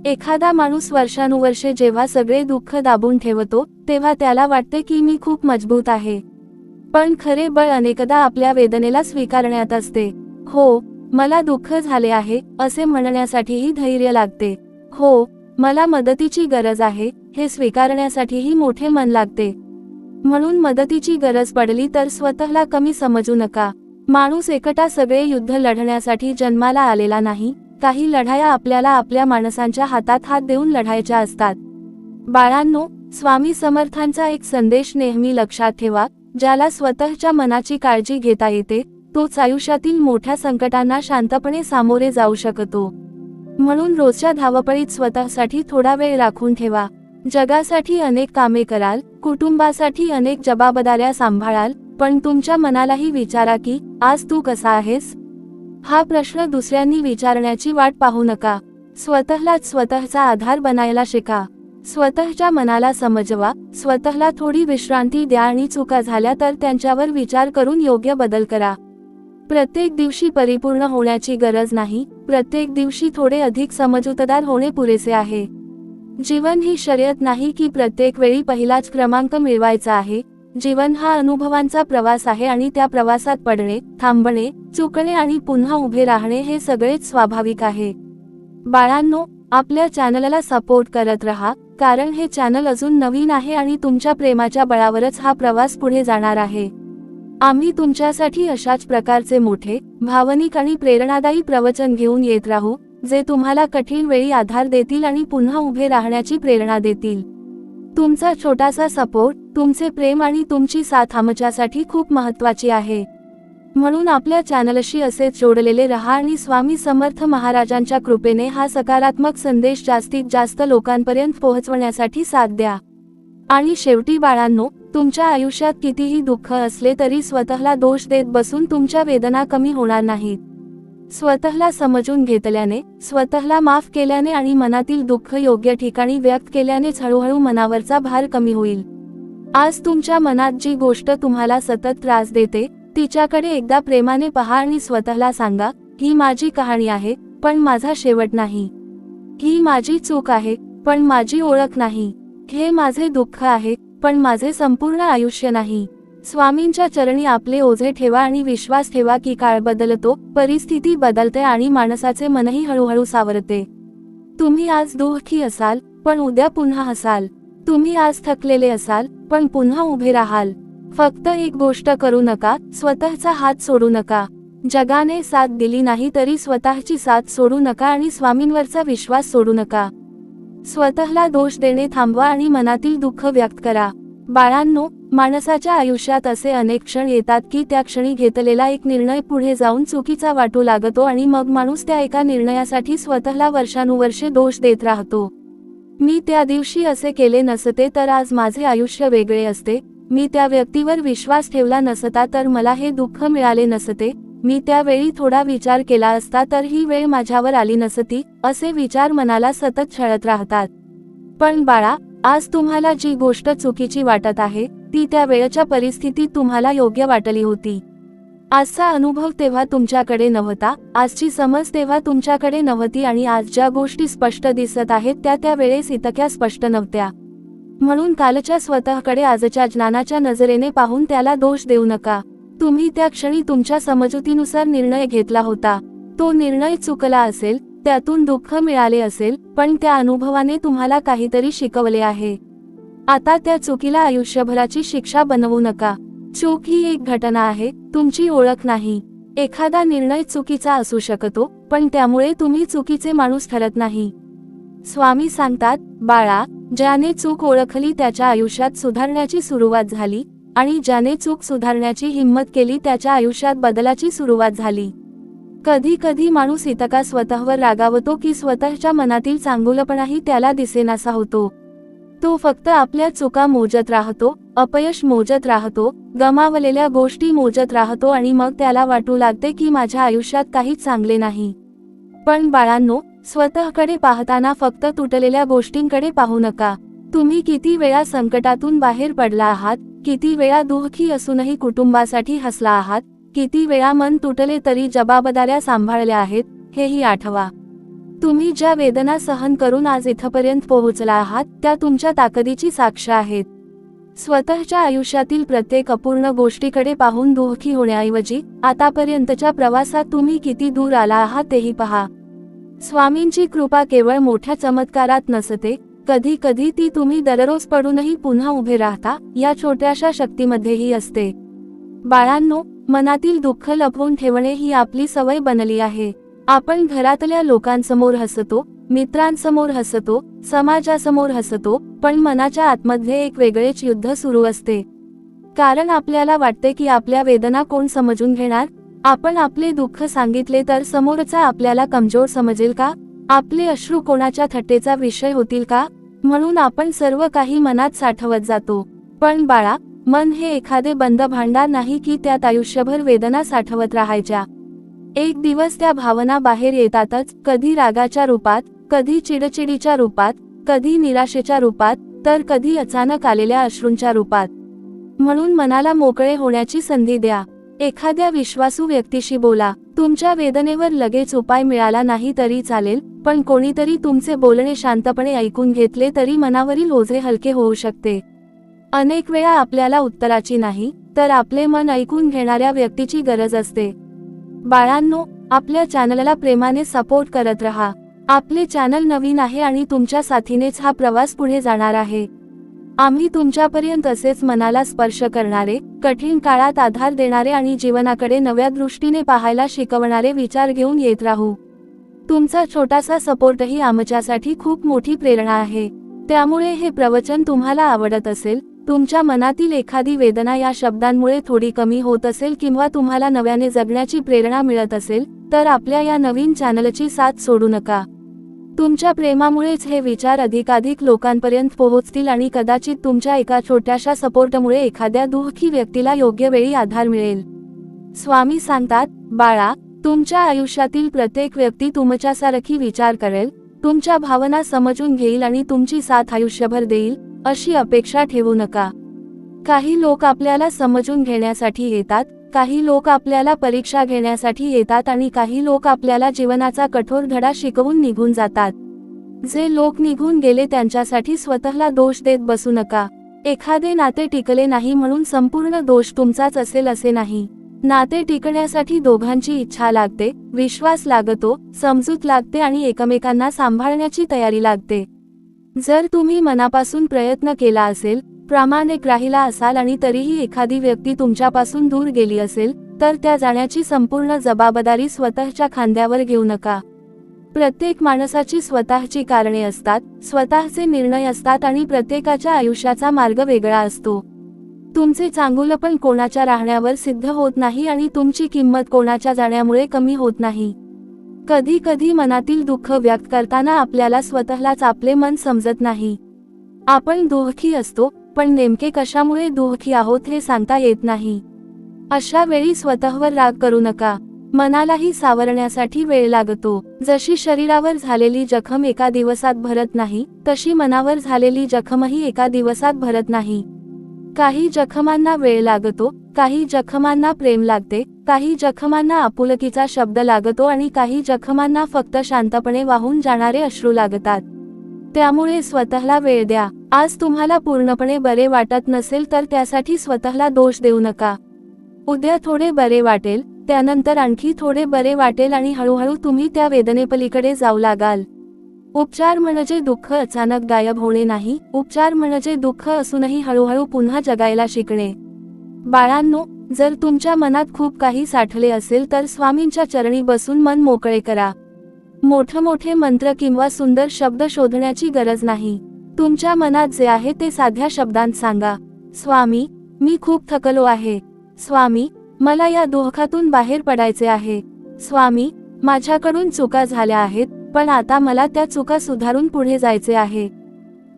एखादा माणूस वर्षानुवर्षे जेव्हा सगळे दुःख दाबून ठेवतो, तेव्हा त्याला वाटते की मी खूप मजबूत आहे. पण खरे बळ अनेकदा आपल्या वेदनेला स्वीकारण्यात असते. हो, मला दुःख झाले आहे, असे म्हणण्यासाठीही धैर्य लागते. हो, मला मदतीची गरज आहे, हे स्वीकारण्यासाठीही मोठे मन लागते. म्हणून मदतीची गरज पडली तर स्वतःला कमी समजू नका. माणूस एकटा सगळे युद्ध लढण्यासाठी जन्माला आलेला नाही. काही लढाया आपल्याला आपल्या माणसांच्या हातात हात देऊन लढायच्या असतात. बाळांनो, स्वामी समर्थांचा एक संदेश नेहमी लक्षात ठेवा, ज्याला स्वतःच्या मनाची काळजी घेता येते, तोच आयुष्यातील मोठ्या संकटांना शांतपणे सामोरे जाऊ शकतो. म्हणून रोजच्या धावपळीत स्वतःसाठी थोडा वेळ राखून ठेवा. जगासाठी अनेक कामे कराल, कुटुंबासाठी अनेक जबाबदाऱ्या सांभाळाल, पण तुमच्या मनालाही विचारा की आज तू कसा आहेस? हा प्रश्न दुसऱ्यांनी विचारण्याची वाट पाहू नका. स्वतःलाच स्वतःचा आधार बनायला शिका. स्वतःच्या मनाला समजवा, स्वतःला थोडी विश्रांती द्या आणि चुका झाल्या तर त्यांच्यावर विचार करून योग्य बदल करा. प्रत्येक दिवशी परिपूर्ण होण्याची गरज नाही, प्रत्येक दिवशी थोडे अधिक समजूतदार होणे पुरेसे आहे. जीवन ही शर्यत नाही की प्रत्येक वेळी पहिलाच क्रमांक मिळवायचा आहे. जीवन हा अनुभवांचा प्रवास आहे आणि त्या प्रवासात पडणे, थांबणे, चुकणे आणि पुन्हा उभे राहणे हे सगळेच स्वाभाविक आहे. बाळांनो, आपल्या चॅनलला सपोर्ट करत रहा, कारण हे चॅनल अजून नवीन आहे आणि तुमच्या प्रेमाच्या बळावरच हा प्रवास पुढे जाणार आहे. आम्ही तुमच्यासाठी अशाच प्रकारचे मोठे, भावनिक आणि प्रेरणादायी प्रवचन घेऊन येत राहू, जे तुम्हाला कठीण वेळी आधार देतील आणि पुन्हा उभे राहण्याची प्रेरणा देतील. तुमचा छोटासा सपोर्ट, तुमचे प्रेम आणि तुमची साथ आमच्यासाठी खूप महत्त्वाची आहे. म्हणून आपल्या चॅनलशी असेच जोडलेले रहा आणि स्वामी समर्थ महाराजांच्या कृपेने हा सकारात्मक संदेश जास्तीत जास्त लोकांपर्यंत पोहोचवण्यासाठी साथ द्या. आणि शेवटी बाळांनो, तुमच्या आयुष्यात कितीही दुःख असले तरी स्वतःला दोष देत बसून तुमच्या वेदना कमी होणार नाहीत. स्वतःला समजून घेतल्याने, स्वतःला माफ केल्याने आणि मनातील दुःख योग्य ठिकाणी व्यक्त केल्यानेच हळूहळू मनावरचा भार कमी होईल. आज तुमच्या मनात जी गोष्ट तुम्हाला सतत त्रास देते, तिच्याकडे एकदा प्रेमाने पहा आणि स्वतःला सांगा, ही माझी कहाणी आहे, पण माझा शेवट नाही. ही माझी चूक आहे, पण माझी ओळख नाही. हे माझे दुःख आहे, पण माझे संपूर्ण आयुष्य नाही. स्वामींच्या चरणी आपले ओझे ठेवा आणि विश्वास ठेवा की काळ बदलतो, परिस्थिती बदलते आणि माणसाचे मनही हळूहळू सावरते. तुम्ही आज दुःखी असाल, पण उद्या पुन्हा हसाल. तुम्ही आज थकलेले असाल, पण पुन्हा उभे राहाल. फक्त एक गोष्ट करू नका, स्वतःचा हात सोडू नका. जगाने साथ दिली नाही तरी स्वतःची साथ सोडू नका आणि स्वामींवरचा विश्वास सोडू नका. स्वतःला दोष देणे थांबवा आणि मनातील दुःख व्यक्त करा. बाळांनो, माणसाच्या आयुष्यात असे अनेक क्षण येतात की त्या क्षणी घेतलेला एक निर्णय पुढे जाऊन चुकीचा वाटू लागतो आणि मग माणूस त्या एका निर्णयासाठी स्वतःला वर्षानुवर्षे दोष देत राहतो. मी त्या दिवशी असे केले नसते तर आज माझे आयुष्य वेगळे असते. मी त्या व्यक्तीवर विश्वास ठेवला नसता तर मला हे दुःख मिळाले नसते. मी त्यावेळी थोडा विचार केला असता तर ही वेळ माझ्यावर आली नसती. असे विचार मनाला सतत छळत राहतात. पण बाळा, आज तुम्हाला जी गोष्ट चुकीची वाटत आहे, ती त्या वेळच्या परिस्थितीत तुम्हाला योग्य वाटली होती. आजचा अनुभव तेव्हा तुमच्याकडे नव्हता, आजची समज तेव्हा तुमच्याकडे नव्हती आणि आज ज्या गोष्टी स्पष्ट दिसत आहेत त्या वेळेस इतक्या स्पष्ट नव्हत्या. म्हणून कालच्या स्वतःकडे आजच्या ज्ञानाच्या नजरेने पाहून त्याला दोष देऊ नका. तुम्ही त्या क्षणी तुमच्या समजुतीनुसार निर्णय घेतला होता. तो निर्णय चुकला असेल, त्यातून दुःख मिळाले असेल, पण त्या अनुभवाने तुम्हाला काहीतरी शिकवले आहे. आता त्या चुकीला आयुष्यभराची शिक्षा बनवू नका. चूक ही एक घटना आहे, तुमची ओळख नाही. एखादा निर्णय चुकीचा असू शकतो, पण त्यामुळे तुम्ही चुकीचे माणूस ठरत नाही. स्वामी सांगतात, बाळा, ज्याने चूक ओळखली त्याच्या आयुष्यात सुधारण्याची सुरुवात झाली, आणि ज्याने चूक सुधारण्याची हिंमत केली त्याच्या आयुष्यात बदलाची सुरुवात झाली. कधी कधी माणूस इतका स्वतःवर रागावतो की स्वतःच्या मनातील चांगुलपणाही त्याला दिसेनासा होतो. तो फक्त आपल्या चुका मोजत राहतो, अपयश मोजत राहतो, गमावलेल्या गोष्टी मोजत राहतो आणि मग त्याला वाटू लागते की माझ्या आयुष्यात काहीच चांगले नाही. पण बाळांनो, स्वतःकडे पाहताना फक्त तुटलेल्या गोष्टींकडे पाहू नका. तुम्ही किती वेळा संकटातून बाहेर पडला आहात, किती वेळा दुःखी असूनही कुटुंबासाठी हसला आहात, किती वेळा मन तुटले तरी जबाबदाऱ्या सांभाळल्या आहेत, हेही आठवा. तुम्ही ज्या वेदना सहन करून आज इथपर्यंत पोहोचला आहात त्या तुमच्या ताकदीची साक्ष आहेत. स्वतःच्या आयुष्यातील प्रत्येक अपूर्ण गोष्टीकडे पाहून दुःखी होण्याऐवजी आतापर्यंतच्या प्रवासात तुम्ही किती दूर आला आहात तेही पहा. स्वामींची कृपा केवळ मोठ्या चमत्कारात नसते, कधी कधी ती तुम्ही दररोज पडूनही पुन्हा उभे राहता या छोट्याशा शक्तीमध्येही असते. बाळांनो, मनातील दुःख लपवून ठेवणे ही आपली सवय बनली आहे. आपण घरातल्या लोकांसमोर हसतो, मित्रांसमोर हसतो, समाजासमोर हसतो, पण मनाच्या आतमध्ये एक वेगळेच युद्ध सुरू असते. कारण आपल्याला वाटते की आपल्या वेदना कोण समजून घेणार? आपण आपले दुःख सांगितले तर समोरचा आपल्याला कमजोर समजेल का? आपले अश्रू कोणाच्या थट्टेचा विषय होतील का? म्हणून आपण सर्व काही मनात साठवत जातो. पण बाळा, मन हे एखादे बंद भांडार नाही की त्यात आयुष्यभर वेदना साठवत राहायच्या. एक दिवस त्या भावना बाहेर येतातच, कधी रागाच्या रूपात, कधी चिडचिडीच्या रूपात, कधी निराशेच्या रूपात, तर कधी अचानक आलेल्या अश्रूंच्या रूपात. म्हणून मनाला मोकळे होण्याची संधी द्या. एखाद्या विश्वासू व्यक्तीशी बोला. तुमच्या वेदनेवर लगेच उपाय मिळाला नाही तरी चालेल, पण कोणीतरी तुमचे बोलणे शांतपणे ऐकून घेतले तरी मनावरील ओझे हलके होऊ शकते. अनेक वेळा आपल्याला उत्तराची नाही, तर आपले मन ऐकून घेणाऱ्या व्यक्तीची गरज असते. बाळांनो, आपल्या चॅनलला प्रेमाने सपोर्ट करत रहा. आपले चॅनल नवीन आहे आणि तुमच्या साथीनेच हा प्रवास पुढे जाणार आहे. आम्ही तुमच्यापर्यंत असेच मनाला स्पर्श करणारे, कठीण काळात आधार देणारे आणि जीवनाकडे नव्या दृष्टीने पाहायला शिकवणारे विचार घेऊन येत राहू. तुमचा छोटासा सपोर्टही आमच्यासाठी खूप मोठी प्रेरणा आहे. त्यामुळे हे प्रवचन तुम्हाला आवडत असेल, तुमच्या मनातील एखादी वेदना या शब्दांमुळे थोडी कमी होत असेल किंवा तुम्हाला नव्याने जगण्याची प्रेरणा मिळत असेल, तर आपल्या या नवीन चॅनलची साथ सोडू नका. तुमच्या प्रेमामुळेच हे विचार अधिकाधिक लोकांपर्यंत पोहोचतील आणि कदाचित तुमच्या एका छोट्याशा सपोर्टमुळे एखाद्या दुःखी व्यक्तीला योग्य वेळी आधार मिळेल. स्वामी सांगतात, बाळा, तुमच्या आयुष्यातील प्रत्येक व्यक्ती तुमच्यासारखी विचार करेल, तुमच्या भावना समजून घेईल आणि तुमची साथ आयुष्यभर देईल, अशी अपेक्षा ठेवू नका. काही लोक आपल्याला समजून घेण्यासाठी येतात, काही लोक आपल्याला परीक्षा घेण्यासाठी येतात आणि काही लोक आपल्याला जीवनाचा कठोर धडा शिकवून निघून जातात. जे लोक निघून गेले त्यांच्यासाठी स्वतःला दोष देत बसू नका. एखादे नाते टिकले नाही म्हणून संपूर्ण दोष तुमचाच असेल असे नाही. नाते टिकण्यासाठी दोघांची इच्छा लागते, विश्वास लागतो, समजूत लागते आणि एकमेकांना सांभाळण्याची तयारी लागते. जर तुम्ही मनापासून प्रयत्न केला असेल, प्रामाणिक राहिला असाल आणि तरीही एखादी व्यक्ती तुमच्यापासून दूर गेली असेल, तर त्या जाण्याची संपूर्ण जबाबदारी स्वतःच्या खांद्यावर घेऊ नका. प्रत्येक माणसाची स्वतःची कारणे असतात, स्वतःचे निर्णय असतात आणि प्रत्येकाच्या आयुष्याचा मार्ग वेगळा असतो. तुमचे चांगुलपण कोणाच्या राहण्यावर सिद्ध होत नाही आणि तुमची किंमत कोणाच्या जाण्यामुळे कमी होत नाही. कधी कधी मनातील दुःख व्यक्त करताना आपल्याला स्वतःलाच आपले मन समजत नाही. आपण दुःखी असतो, पण नेमके कशामुळे दुःखी आहोत हे सांगता येत नाही. अशा वेळी स्वतःवर राग करू नका. मनालाही सावरण्यासाठी वेळ लागतो. जशी शरीरावर झालेली जखम एका दिवसात भरत नाही, तशी मनावर झालेली जखमही एका दिवसात भरत नाही. काही जखमांना वेळ लागतो, काही जखमांना प्रेम लागते, काही जखमांना आपुलकीचा शब्द लागतो आणि काही जखमांना फक्त शांतपणे वाहून जाणारे अश्रू लागतात. त्यामुळे स्वतःला वेळ द्या. आज तुम्हाला पूर्णपणे बरे वाटत नसेल तर त्यासाठी स्वतःला दोष देऊ नका. उद्या थोडे बरे वाटेल, त्यानंतर आणखी थोडे बरे वाटेल आणि हळूहळू तुम्ही त्या वेदनेपलीकडे जाऊ लागाल. उपचार म्हणजे दुःख अचानक गायब होणे नाही, उपचार म्हणजे दुःख असूनही हळूहळू पुन्हा जगायला शिकणे. बाळांनो, जर तुमच्या मनात खूप काही साठले असेल तर स्वामींच्या चरणी बसून मन मोकळे करा. मोठमोठे मंत्र किंवा सुंदर शब्द शोधण्याची गरज नाही. तुमच्या मनात जे आहे ते साध्या शब्दांत सांगा. स्वामी, मी खूप थकलो आहे. स्वामी, मला या दुःखातून बाहेर पडायचे आहे. स्वामी, माझ्याकडून चुका झाल्या आहेत, पण आता मला त्या चुका सुधारून पुढे जायचे आहे.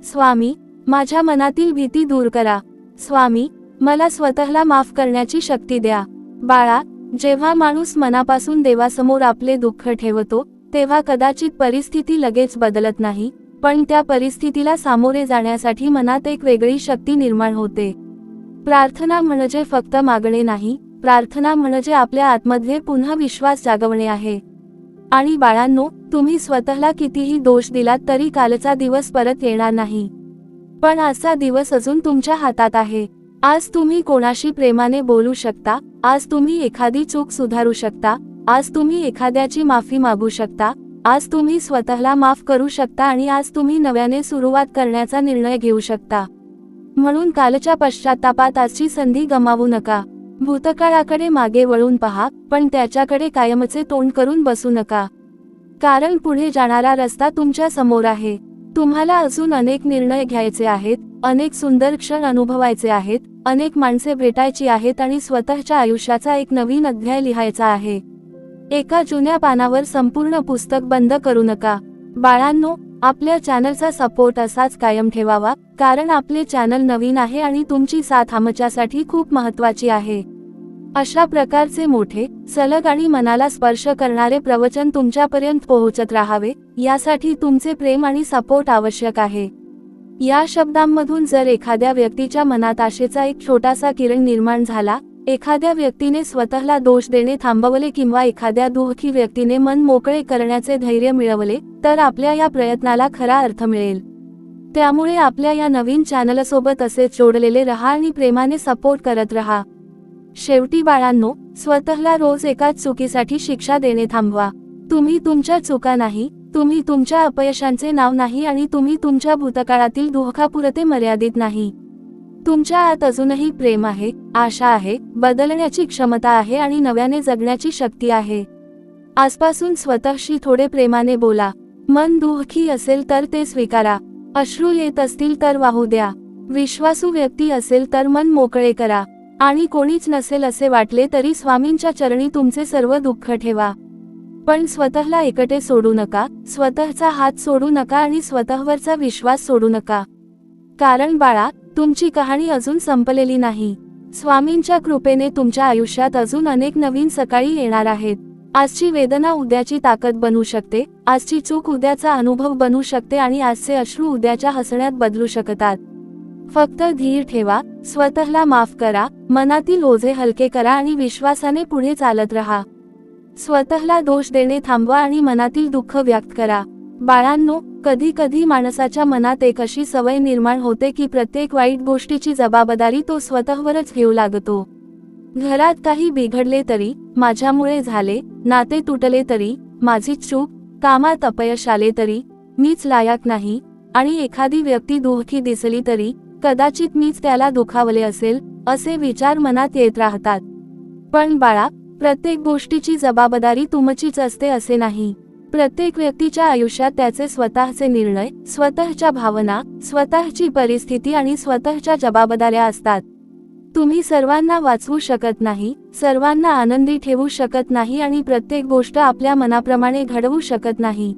स्वामी, माझ्या मनातील भीती दूर करा. स्वामी, मला स्वतःला माफ करण्याची शक्ती द्या. बाळा, जेव्हा माणूस मनापासून देवासमोर आपले दुःख ठेवतो, तेव्हा कदाचित परिस्थिती लगेच बदलत नाही, पण त्या परिस्थितीला सामोरे जाण्यासाठी मनात एक वेगळी शक्ती निर्माण होते. प्रार्थना म्हणजे फक्त मागणे नाही, प्रार्थना म्हणजे आपल्या आतमध्ये पुन्हा विश्वास जागवणे आहे. आणि बाळांनो, तुम्ही स्वतःला कितीही दोष दिलात तरी कालचा दिवस परत येणार नाही. पण आजचा दिवस अजून तुमच्या हातात आहे. आज तुम्ही कोणाशी प्रेमाने बोलू शकता, आज तुम्ही एखादी चूक सुधारू शकता, आज तुम्ही एखाद्याची माफी मागू शकता, आज तुम्ही स्वतःला माफ करू शकता आणि आज तुम्ही नव्याने सुरुवात करण्याचा निर्णय घेऊ शकता. म्हणून कालच्या पश्चात्तापात आजची संधी गमावू नका. भूतकाळाकडे मागे वळून पहा, पण त्याच्याकडे कायमचे तोंड करून बसू नका. कारण पुढे जाणारा रस्ता तुमच्या समोर आहे. तुम्हाला अजून अनेक निर्णय घ्यायचे आहेत, अनेक सुंदर क्षण अनुभवायचे आहेत, अनेक माणसे भेटायची आहेत आणि स्वतःच्या आयुष्याचा एक नवीन अध्याय लिहायचा आहे. एका जुन्या पानावर संपूर्ण पुस्तक बंद करू नका. बाळांनो, आपल्या चॅनलचा सपोर्ट असाच कायम ठेवावा, कारण आपले चॅनल नवीन आहे आणि तुमची साथ आमच्यासाठी खूप महत्त्वाची आहे. अशा प्रकारचे मोठे, सलग आणि मनाला स्पर्श करणारे प्रवचन तुमच्यापर्यंत पोहोचत राहावे, यासाठी तुमचे प्रेम आणि सपोर्ट आवश्यक आहे. या शब्दांमधून जर एखाद्या व्यक्तीच्या मनात आशेचा एक छोटासा किरण निर्माण झाला, एखाद्या व्यक्तीने स्वतःला दोष देणे थांबवले किंवा एखाद्या दुःखी व्यक्तीने मन मोकळे करण्याचे धैर्य मिळवले, तर आपल्या या प्रयत्नाला खरा अर्थ मिळेल. त्यामुळे आपल्या या नवीन चॅनलसोबत असेच जोडलेले रहा आणि प्रेमाने सपोर्ट करत रहा. शेवटी बाळांनो, स्वतःला रोज एकाच चुकीसाठी शिक्षा देणे थांबवा. तुम्ही तुमच्या चुका नाही, तुम्ही तुमच्या अपयशांचे नाव नाही आणि तुम्ही तुमच्या भूतकाळातील दुःखापुरते मर्यादित नाही. तुमच्या आत अजूनही प्रेम आहे, आशा आहे, बदलण्याची क्षमता आहे आणि नव्याने जगण्याची शक्ती आहे. आजपासून स्वतःशी थोडे प्रेमाने बोला. मन दुःखी असेल तर ते स्वीकारा. अश्रू येत असतील तर वाहू द्या. विश्वासू व्यक्ती असेल तर मन मोकळे करा. आणि कोणीच नसेल असे वाटले तरी स्वामींच्या चरणी तुमचे सर्व दुःख ठेवा. पण स्वतःला एकटे सोडू नका, स्वतःचा हात सोडू नका आणि स्वतःवरचा विश्वास सोडू नका. कारण बाळा, तुमची कहाणी अजून संपलेली नाही. स्वामींच्या कृपेने तुमच्या आयुष्यात अजून अनेक नवीन सकाळी येणार आहेत. आजची वेदना उद्याची ताकद बनू शकते, आजची चूक उद्याचा अनुभव बनू शकते आणि आजचे अश्रू उद्याच्या हसण्यात बदलू शकतात. फक्त धीर ठेवा, स्वतःला माफ करा, मनातील ओझे हलके करा आणि विश्वासाने पुढे चालत रहा. स्वतःला दोष देणे थांबवा आणि मनातील दुःख व्यक्त करा. बाळांनो, कधी कधी माणसाच्या मनात एक अशी सवय निर्माण होते की प्रत्येक वाईट गोष्टीची जबाबदारी तो स्वतःवरच घेऊ लागतो. घरात काही बिघडले तरी माझ्यामुळे झाले, नाते तुटले तरी माझी चूक, कामात अपयश आले तरी मीच लायक नाही, आणि एखादी व्यक्ती दुःखी दिसली तरी कदाचित मीच त्याला दुखावले असेल, असे विचार मनात येत राहतात. पण बाळा, प्रत्येक गोष्टीची जबाबदारी तुमचीच असते असे नाही. प्रत्येक व्यक्तीच्या आयुष्यात त्याचे स्वतःचे निर्णय, स्वतःच्या भावना, स्वतःची परिस्थिती आणि स्वतःच्या जबाबदाऱ्या असतात. तुम्ही सर्वांना वाचवू शकत नाही, सर्वांना आनंदी ठेवू शकत नाही आणि प्रत्येक गोष्ट आपल्या मनाप्रमाणे घडवू शकत नाही.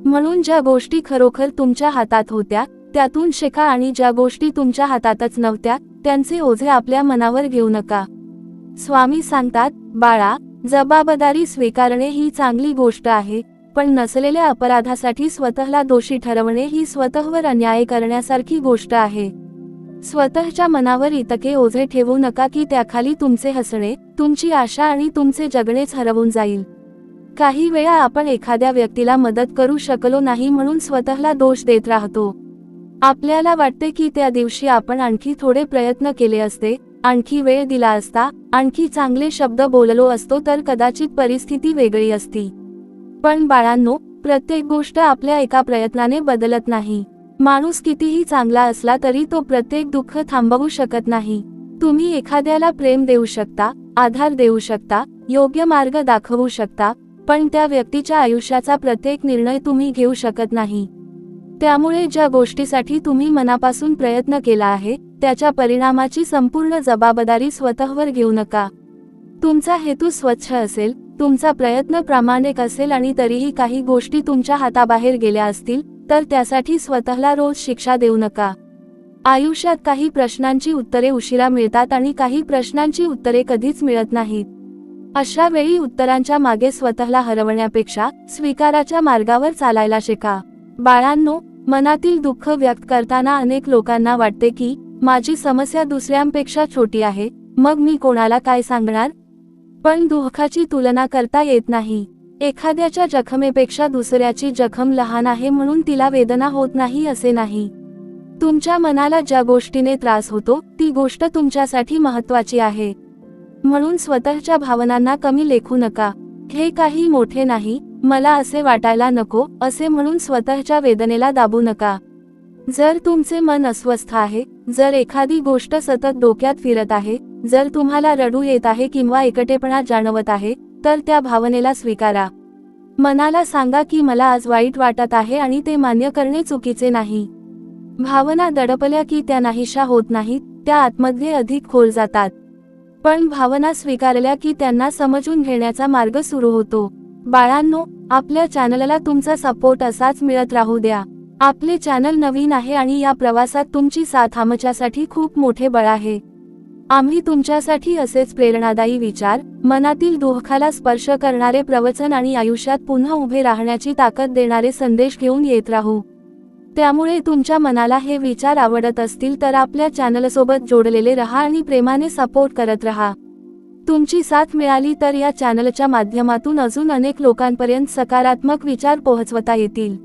म्हणून ज्या गोष्टी खरोखर तुमच्या हातात होत्या त्यातून शिका आणि ज्या गोष्टी तुमच्या हातातच नव्हत्या त्यांचे ओझे आपल्या मनावर घेऊ नका. स्वामी सांगतात, बाळा, जबाबदारी स्वीकारणे ही चांगली गोष्ट आहे, पण नसलेल्या अपराधासाठी स्वतःला दोषी ठरवणे ही स्वतःवर अन्याय करण्यासारखी गोष्ट आहे. स्वतःच्या मनावर इतके ओझे ठेवू नका की त्याखाली तुमचे हसणे, तुमची आशा आणि तुमचे जगणेच हरवून जाईल. काही वेळा आपण एखाद्या व्यक्तीला मदत करू शकलो नाही म्हणून स्वतःला दोष देत राहतो. आपल्याला वाटते की त्या दिवशी आपण आणखी थोडे प्रयत्न केले असते, आणखी वेळ दिला असता, आणखी चांगले शब्द बोललो असतो तर कदाचित परिस्थिती वेगळी असती. पण बाळांनो, प्रत्येक गोष्ट आपल्या एका प्रयत्नाने बदलत नाही. माणूस कितीही चांगला असला तरी तो प्रत्येक दुःख थांबवू शकत नाही. तुम्ही एखाद्याला प्रेम देऊ शकता, आधार देऊ शकता, योग्य मार्ग दाखवू शकता, पण त्या व्यक्तीच्या आयुष्याचा प्रत्येक निर्णय तुम्ही घेऊ शकत नाही. त्यामुळे ज्या गोष्टीसाठी तुम्ही मनापासून प्रयत्न केला आहे, त्याच्या परिणामाची संपूर्ण जबाबदारी स्वतःवर घेऊ नका. तुमचा हेतू स्वच्छ असेल, तुमचा प्रयत्न प्रामाणिक असेल आणि तरीही काही गोष्टी तुमच्या हाताबाहेर गेल्या असतील, तर त्यासाठी स्वतःला रोज शिक्षा देऊ नका. आयुष्यात काही प्रश्नांची उत्तरे उशिरा मिळतात आणि काही प्रश्नांची उत्तरे कधीच मिळत नाहीत. अशा वेळी उत्तरांच्या मागे स्वतःला हरवण्यापेक्षा स्वीकाराच्या मार्गावर चालायला शिका. बाळांनो, मनातील दुःख व्यक्त करताना अनेक लोकांना वाटते की माझी समस्या दुसऱ्यांपेक्षा छोटी आहे, मग मी कोणाला काय सांगणार? पण दुःखाची तुलना करता येत नाही. एखाद्याच्या जखमेपेक्षा दुसऱ्याची जखम लहान आहे म्हणून तिला वेदना होत नाही असे नाही. तुमच्या मनाला ज्या गोष्टीने त्रास होतो ती गोष्ट तुमच्यासाठी महत्त्वाची आहे. म्हणून स्वतःच्या भावनांना कमी लेखू नका. हे काही मोठे नाही, मला असे वाटायला नको असे म्हणून स्वतःच्या वेदनेला दाबू नका. जर तुमचे मन अस्वस्थ आहे, जर एखादी गोष्ट सतत डोक्यात फिरत आहे, जर तुम्हाला रडू येत आहे किंवा एकटेपणा जाणवत आहे, तर त्या भावनेला स्वीकारा. मनाला सांगा की मला आज वाईट वाटत आहे आणि ते मान्य करणे चुकीचे नाही. भावना दडपल्या की त्या नाहीशा होत नाहीत, त्या आतमध्ये अधिक खोल जातात. पण भावना स्वीकारल्या की त्यांना समजून घेण्याचा मार्ग सुरू होतो. बाळांनो, आपल्या चॅनलला तुमचा सपोर्ट असाच मिळत राहू द्या. आपले चॅनल नवीन आहे आणि या प्रवासात तुमची साथ आमच्यासाठी खूप मोठे बळ आहे. आम्ही तुमच्यासाठी असेच प्रेरणादायी विचार, मनातील दुःखाला स्पर्श करणारे प्रवचन आणि आयुष्यात पुन्हा उभे राहण्याची ताकद देणारे संदेश घेऊन येत राहू. त्यामुळे तुमच्या मनाला हे विचार आवडत असतील तर आपल्या चॅनलसोबत जोडलेले रहा आणि प्रेमाने सपोर्ट करत रहा. तुमची साथ मिळाली तर या चॅनलच्या माध्यमातून अजून अनेक लोकांपर्यंत सकारात्मक विचार पोहोचवता येतील.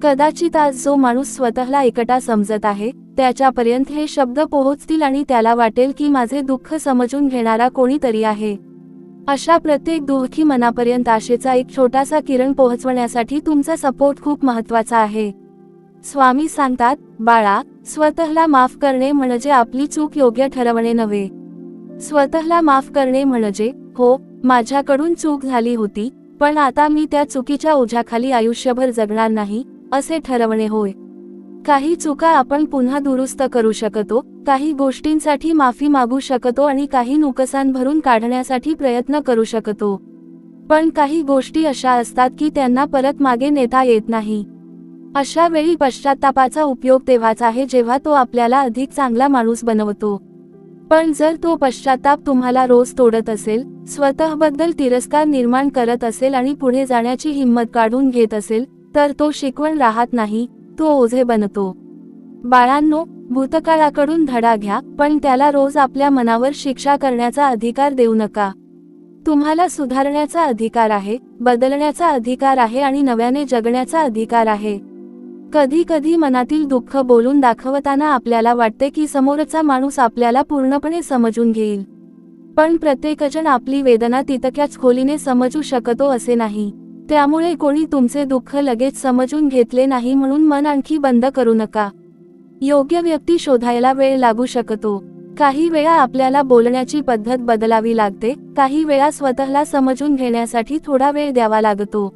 कदाचित आज जो माणूस स्वतःला एकटा समजत आहे, त्याच्यापर्यंत हे शब्द पोहोचतील आणि त्याला वाटेल की माझे दुःख समजून घेणारा कोणीतरी आहे. अशा प्रत्येक दुःखी मनापर्यंत आशेचा एक छोटासा किरण पोहोचवण्यासाठी तुमचा सपोर्ट खूप महत्त्वाचा आहे. स्वामी सांगतात, बाळा, स्वतःला माफ करणे म्हणजे आपली चूक योग्य ठरवणे नव्हे. स्वतःला माफ करणे म्हणजे, हो, माझ्याकडून चूक झाली होती, पण आता मी त्या चुकीच्या ओझ्याखाली आयुष्यभर जगणार नाही, असे ठरवणे होय. काही चुका आपण पुन्हा दुरुस्त करू शकतो, काही गोष्टींसाठी माफी मागू शकतो आणि काही नुकसान भरून काढण्यासाठी प्रयत्न करू शकतो. पण काही गोष्टी अशा असतात की त्यांना परत मागे नेता येत नाही. अशा वेळी पश्चात्तापाचा उपयोग तेव्हाच आहे जेव्हा तो आपल्याला अधिक चांगला माणूस बनवतो. पण जर तो पश्चात्ताप तुम्हाला रोज तोडत असेल, स्वतःबद्दल तिरस्कार निर्माण करत असेल आणि पुढे जाण्याची हिंमत काढून घेत असेल, तर तो शिकवण राहत नाही, तो ओझे बनतो. बाळांनो, भूतकाळाकडून धडा घ्या, पण त्याला रोज आपल्या मनावर शिक्षा करण्याचा अधिकार देऊ नका. तुम्हाला सुधारण्याचा अधिकार आहे, बदलण्याचा अधिकार आहे आणि नव्याने जगण्याचा अधिकार आहे. कधी कधी मनातील दुःख बोलून दाखवताना आपल्याला वाटते की समोरचा माणूस आपल्याला पूर्णपणे समजून घेईल. पण प्रत्येकजण आपली वेदना तितक्याच खोलीने समजू शकतो असे नाही. त्यामुळे कोणी तुमचे दुःख लगेच समजून घेतले नाही म्हणून मन आणखी बंद करू नका. योग्य व्यक्ती शोधायला वेळ लागू शकतो. काही वेळा आपल्याला बोलण्याची पद्धत बदलावी लागते, काही वेळा स्वतःला समजून घेण्यासाठी थोडा वेळ द्यावा लागतो.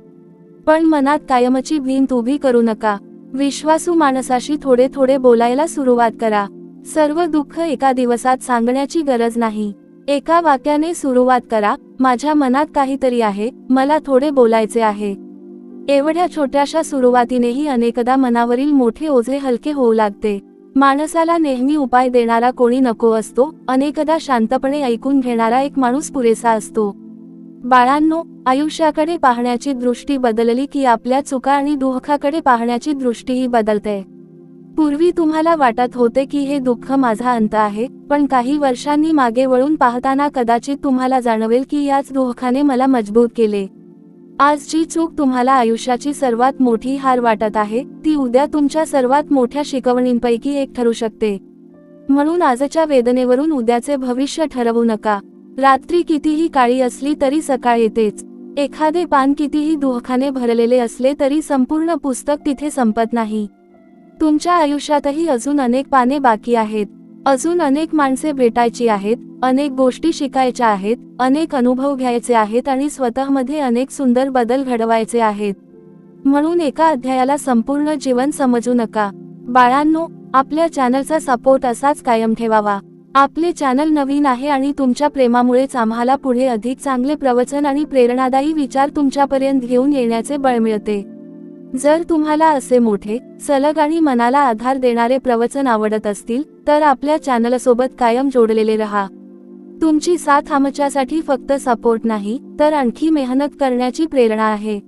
पण मनात कायमची भिंत उभी करू नका. विश्वासू माणसाशी थोडे थोडे बोलायला सुरुवात करा. सर्व दुःख एका दिवसात सांगण्याची गरज नाही. एका वाक्याने सुरुवात करा, माझ्या मनात काहीतरी आहे, मला थोडे बोलायचे आहे. एवढ्या छोट्याशा सुरुवातीनेही अनेकदा मनावरील मोठे ओझे हलके होऊ लागते. माणसाला नेहमी उपाय देणारा कोणी नको असतो, अनेकदा शांतपणे ऐकून घेणारा एक माणूस पुरेसा असतो. बाळांनो, आयुष्याकडे पाहण्याची दृष्टी बदलली की आपल्या चुका आणि दुःखाकडे पाहण्याची दृष्टीही बदलते. पूर्वी तुम्हाला वाटत होते की हे दुःख माझा अंत आहे, पण काही वर्षांनी मागे वळून पाहताना कदाचित तुम्हाला जाणवेल की याच दुःखाने मला मजबूत केले. आज जी चूक तुम्हाला आयुष्याची सर्वात मोठी हार वाटत आहे, ती उद्या तुमच्या सर्वात मोठ्या शिकवणींपैकी एक ठरू शकते. म्हणून आजच्या वेदनेवरून उद्याचे भविष्य ठरवू नका. रात्री कितीही काळी असली तरी सकाळ येतेच. एखादे पान कितीही दुःखाने भरलेले असले तरी संपूर्ण पुस्तक तिथे संपत नाही. तुमच्या आयुष्यातही अजून अनेक पाने बाकी आहेत. अजून अनेक माणसे भेटायची आहेत, अनेक गोष्टी शिकायच्या आहेत, अनेक अनुभव घ्यायचे आहेत आणि स्वतःमध्ये अनेक सुंदर बदल घडवायचे आहेत. म्हणून एका अध्यायाला संपूर्ण जीवन समजू नका. बाळांनो, आपल्या चॅनलचा सपोर्ट असाच कायम ठेवावा. आपले चॅनल नवीन आहे आणि तुमच्या प्रेमामुळेच आम्हाला पुढे अधिक चांगले प्रवचन आणि प्रेरणादायी विचार तुमच्यापर्यंत घेऊन येण्याचे बळ मिळते. जर तुम्हाला असे मोठे, सलग आणि मनाला आधार देणारे प्रवचन आवडत असतील तर आपल्या चॅनलसोबत कायम जोडलेले रहा. तुमची साथ आमच्यासाठी फक्त सपोर्ट नाही तर आणखी मेहनत करण्याची प्रेरणा आहे.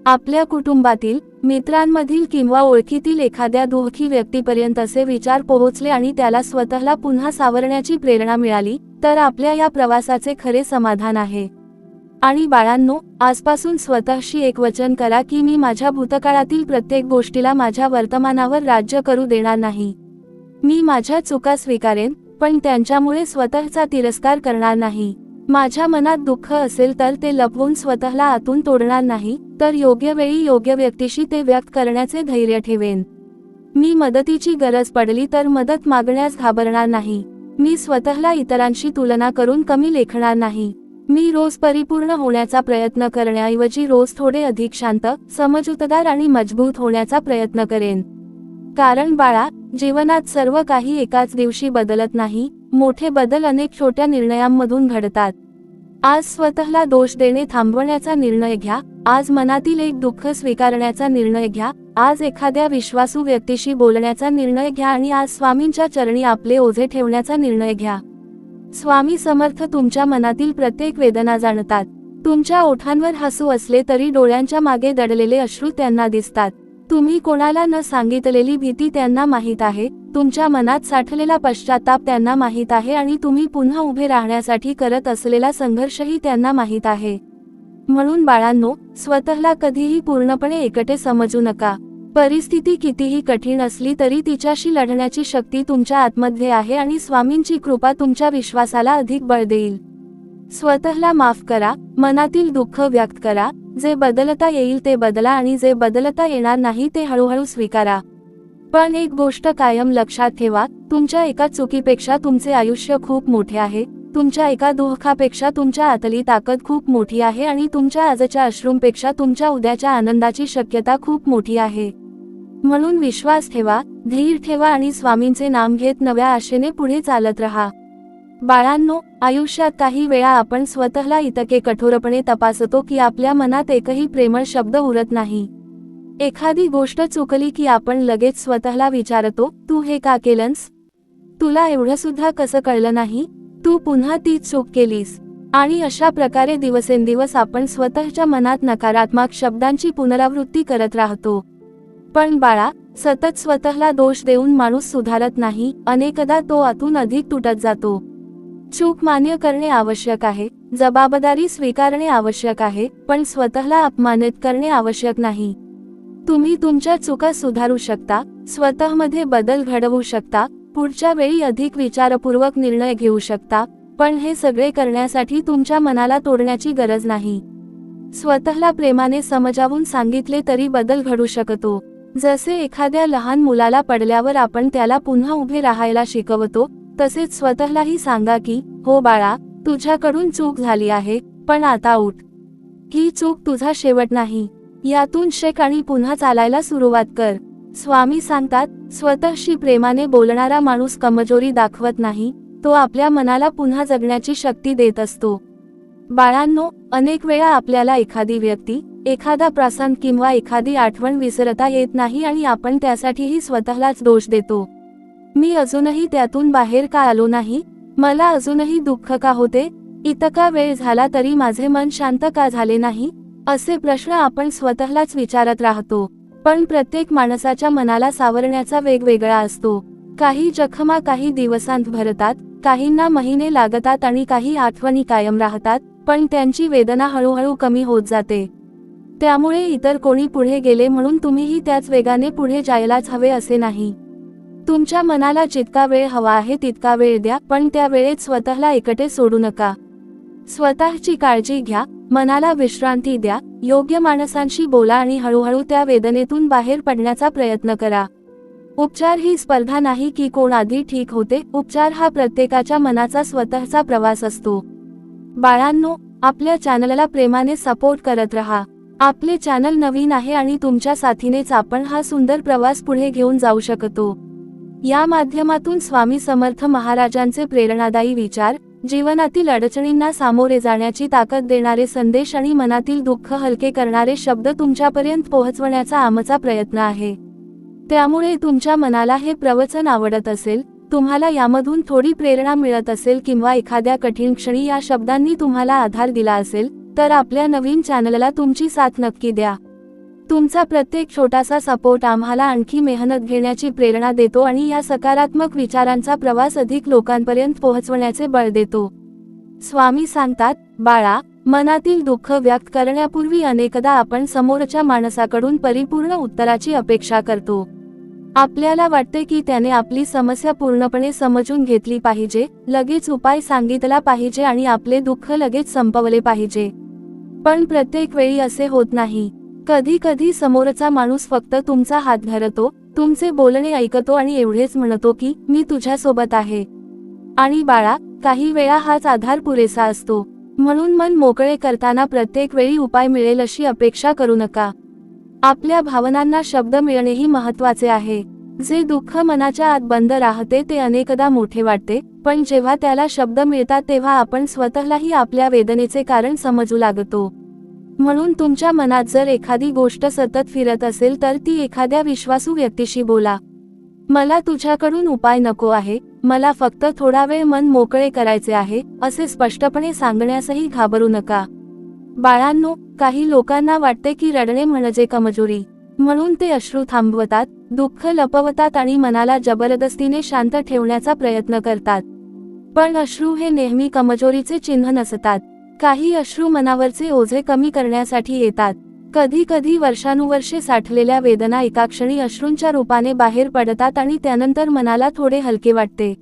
आपल्या कुटुंबातील, मित्रांमधील किंवा ओळखीतील एखाद्या दुःखी व्यक्तीपर्यंत असे विचार पोहोचले आणि त्याला स्वतःला पुन्हा सावरण्याची प्रेरणा मिळाली तर आपल्या या प्रवासाचे खरे समाधान आहे. आणि बाळांनो, आजपासून स्वतःशी एक वचन करा की मी माझ्या भूतकाळातील प्रत्येक गोष्टीला माझ्या वर्तमानावर राज्य करू देणार नाही. मी माझ्या चुका स्वीकारेन, पण त्यांच्यामुळे स्वतःचा तिरस्कार करणार नाही. माझ्या मनात दुःख असेल तर ते लपवून स्वतःला आतून तोडणार नाही, तर योग्य वेळी योग्य व्यक्तीशी ते व्यक्त करण्याचे धैर्य ठेवेन. मी मदतीची गरज पडली तर मदत मागण्यास घाबरणार नाही. मी स्वतःला इतरांशी तुलना करून कमी लेखणार नाही. मी रोज परिपूर्ण होण्याचा प्रयत्न करण्याऐवजी रोज थोडे अधिक शांत, समजूतदार आणि मजबूत होण्याचा प्रयत्न करेन. कारण बाळा, जीवनात सर्व काही एकाच दिवशी बदलत नाही. मोठे बदल अनेक छोट्या निर्णयांमधून घडतात. आज स्वतःला दोष देणे थांबवण्याचा निर्णय घ्या. आज मनातील एक दुःख स्वीकारण्याचा निर्णय घ्या. आज एखाद्या विश्वासू व्यक्तीशी बोलण्याचा निर्णय घ्या आणि आज स्वामींच्या चरणी आपले ओझे ठेवण्याचा निर्णय घ्या. स्वामी समर्थ तुमच्या मनातील प्रत्येक वेदना जाणतात. तुमच्या ओठांवर हसू असले तरी डोळ्यांच्या मागे दडलेले अश्रू त्यांना दिसतात. तुम्ही कोणाला न सांगितलेली भीती त्यांना माहीत आहे. तुमच्या मनात साठलेला पश्चाताप त्यांना माहीत आहे आणि तुम्ही पुन्हा उभे राहण्यासाठी करत असलेला संघर्षही त्यांना माहीत आहे. म्हणून बाळांनो, स्वतःला कधीही पूर्णपणे एकटे समजू नका. परिस्थिती कितीही कठीण असली तरी तिच्याशी लढण्याची शक्ती तुमच्या आतमध्ये आहे आणि स्वामींची कृपा तुमच्या विश्वासाला अधिक बळ देईल. स्वतःला माफ करा, मनातील दुःख व्यक्त करा. जे बदलता येईल ते बदला आणि जे बदलता येणार नाही ते हळूहळू स्वीकारा. पण एक गोष्ट कायम लक्षात ठेवा, तुमच्या एका चुकीपेक्षा तुमचे आयुष्य खूप मोठे आहे. तुमच्या एका दुःखापेक्षा तुमच्या आतली ताकद खूप मोठी आहे आणि तुमच्या आजच्या अश्रूंपेक्षा तुमच्या उद्याच्या आनंदाची शक्यता खूप मोठी आहे. म्हणून विश्वास ठेवा, धीर ठेवा आणि स्वामींचे नाम घेत नव्या आशेने पुढे चालत रहा. बाळांनो, आयुष्यात काही वेळा आपण स्वतःला इतके कठोरपणे तपासतो की आपल्या मनात एकही प्रेमळ शब्द उरत नाही. एखादी गोष्ट चुकली की आपण लगेच स्वतःला विचारतो, तू हे का केलंस? तुला एवढं सुद्धा कसं कळलं नाही? तू पुन्हा तीच चूक केलीस. आणि अशा प्रकारे दिवसेंदिवस आपण स्वतःच्या मनात नकारात्मक शब्दांची पुनरावृत्ती करत राहतो. पण बाळा, सतत स्वतःला दोष देऊन माणूस सुधारत नाही. अनेकदा तो आतून अधिक तुटत जातो. चूक मान्य करणे आवश्यक आहे, जबाबदारी स्वीकारणे आवश्यक आहे, पण स्वतःला अपमानित करणे आवश्यक नाही. तुम्ही तुमच्या चुका सुधारू शकता, स्वतःमध्ये बदल घडवू शकता, पुढच्या वेळी अधिक विचारपूर्वक निर्णय घेऊ शकता, पण हे सगळे करण्यासाठी तुमच्या मनाला तोडण्याची गरज नाही. स्वतःला प्रेमाने समजावून सांगितले तरी बदल घडू शकतो. जसे एखाद्या लहान मुलाला पडल्यावर आपण त्याला पुन्हा उभे राहायला शिकवतो, तसेच स्वतःलाही सांगा की, हो बाळा, तुझ्याकडून चूक झाली आहे, पण आता उठ. ही चूक तुझा शेवट नाही. यातून शिक आणि पुन्हा चालायला सुरुवात कर. स्वामी सांगतात, स्वतःशी प्रेमाने बोलणारा माणूस कमजोरी दाखवत नाही, तो आपल्या मनाला पुन्हा जगण्याची शक्ती देत असतो. बाळांनो, अनेक वेळा आपल्याला एखादी व्यक्ती, एखादा प्रसंग किंवा एखादी आठवण विसरता येत नाही आणि आपण त्यासाठीही स्वतःलाच दोष देतो. मी अजूनही त्यातून बाहेर का आलो नाही? मला अजूनही दुःख का होते? इतका वेळ झाला तरी माझे मन शांत का झाले नाही? असे प्रश्न आपण स्वतःलाच विचारत राहतो. पण प्रत्येक माणसाच्या मनाला सावरण्याचा वेगवेगळा असतो. काही जखमा काही दिवसांत भरतात, काहींना महिने लागतात आणि काही आठवणी कायम राहतात, पण त्यांची वेदना हळूहळू कमी होत जाते. त्यामुळे इतर कोणी पुढे गेले म्हणून तुम्हीही त्याच वेगाने पुढे जायलाच हवे असे नाही. तुमच्या मनाला जितका वेळ हवा आहे तितका वेळ द्या, पण त्या वेळेत स्वतःला एकटे सोडू नका. स्वतःची काळजी घ्या, मनाला विश्रांती द्या, योग्य माणसांशी बोला आणि हळूहळू त्या वेदनेतून बाहेर पडण्याचा प्रयत्न करा. उपचार ही स्पर्धा नाही की कोण आधी ठीक होते. उपचार हा प्रत्येकाच्या मनाचा स्वतःचा प्रवास असतो. बाळांनो, आपल्या चॅनलला प्रेमाने सपोर्ट करत रहा. आपले चॅनल नवीन आहे आणि तुमच्या साथीनेच आपण हा सुंदर प्रवास पुढे घेऊन जाऊ शकतो. या माध्यमातून स्वामी समर्थ महाराजांचे प्रेरणादायी विचार, जीवनातील अडचणींना सामोरे जाण्याची ताकद देणारे संदेश आणि मनातील दुःख हलके करणारे शब्द तुमच्यापर्यंत पोहोचवण्याचा आमचा प्रयत्न आहे. त्यामुळे तुमच्या मनाला हे प्रवचन आवडत असेल, तुम्हाला यामधून थोडी प्रेरणा मिळत असेल किंवा एखाद्या कठीण क्षणी या शब्दांनी तुम्हाला आधार दिला असेल, तर आपल्या नवीन चॅनलला तुमची साथ नक्की द्या. तुमचा प्रत्येक छोटासा सपोर्ट आम्हाला आणखी मेहनत घेण्याची प्रेरणा देतो आणि या सकारात्मक विचारांचा प्रवास अधिक लोकांपर्यंत पोहोचवण्याचे बळ देतो. स्वामी सांगतात, बाळा, मनातील दुःख व्यक्त करण्यापूर्वी अनेकदा आपण समोरच्या माणसाकडून परिपूर्ण उत्तराची अपेक्षा करतो. आपल्याला वाटते की त्याने आपली समस्या पूर्णपणे समजून घेतली पाहिजे, लगेच उपाय सांगितला पाहिजे आणि आपले दुःख लगेच संपवले पाहिजे. पण प्रत्येक वेळी असे होत नाही. कधी कधी समोरचा माणूस फक्त तुमचा हात धरतो, तुमचे बोलणे ऐकतो आणि एवढेच म्हणतो की मी तुझ्यासोबत आहे. आणि बाळा, काही वेळा हाच आधार पुरेसा असतो. म्हणून मन मोकळे करताना प्रत्येक वेळी उपाय मिळेल अशी अपेक्षा करू नका. आपल्या भावनांना शब्द मिळणेही महत्त्वाचे आहे. जे दुःख मनाच्या आत बंद राहते ते अनेकदा मोठे वाटते, पण जेव्हा त्याला शब्द मिळतात तेव्हा आपण स्वतःलाही आपल्या वेदनेचे कारण समजू लागतो. म्हणून तुमच्या मनात जर एखादी गोष्ट सतत फिरत असेल तर ती एखाद्या विश्वासू व्यक्तीशी बोला. मला तुझ्याकडून उपाय नको आहे, मला फक्त थोडा वेळ मन मोकळे करायचे आहे, असे स्पष्टपणे सांगण्यासही घाबरू नका. बाळांनो, काही लोकांना वाटते की रडणे म्हणजे कमजोरी, म्हणून ते अश्रू थांबवतात, दुःख लपवतात आणि मनाला जबरदस्तीने शांत ठेवण्याचा प्रयत्न करतात. पण अश्रू हे नेहमी कमजोरीचे चिन्ह नसतात. काही अश्रू मनावरचे ओझे कमी करण्यासाठी येतात. कधी कधी वर्षानुवर्षे साठलेल्या वेदना एका क्षणी अश्रूंच्या रूपाने बाहेर पडतात आणि त्यानंतर मनाला थोडे हलके वाटते.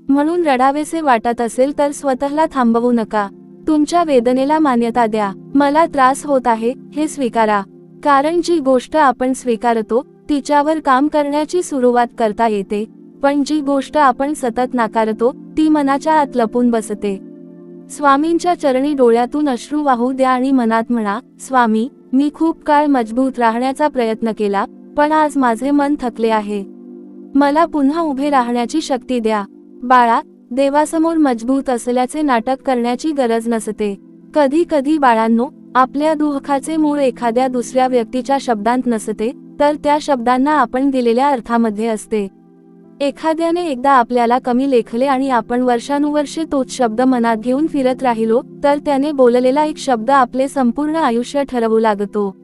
म्हणून रडावेसे वाटत असेल तर स्वतःला थांबवू नका. तुमच्या वेदनेला मान्यता द्या. मला त्रास होत आहे हे स्वीकारा. कारण जी गोष्ट आपण स्वीकारतो तिच्यावर काम करण्याची सुरुवात करता येते, पण जी गोष्ट आपण सतत नाकारतो ती मनाच्या आत लपून बसते. स्वामींच्या चरणी डोळ्यातून अश्रू वाहू द्या आणि मनात म्हणा, स्वामी, मी खूप काळ मजबूत राहण्याचा प्रयत्न केला, पण आज माझे मन थकले आहे. मला पुन्हा उभे राहण्याची शक्ती द्या. बाळा, देवासमोर मजबूत असल्याचे नाटक करण्याची गरज नसते. कधी कधी बाळांनो, आपल्या दुःखाचे मूळ एखाद्या दुसऱ्या व्यक्तीच्या शब्दांत नसते, तर त्या शब्दांना आपण दिलेल्या अर्थामध्ये असते. एखाद्याने एकदा आपल्याला कमी लेखले आणि आपण वर्षानुवर्षे तोच शब्द मनात घेऊन फिरत राहिलो तर त्याने बोललेला एक शब्द आपले संपूर्ण आयुष्य ठरवू लागतो.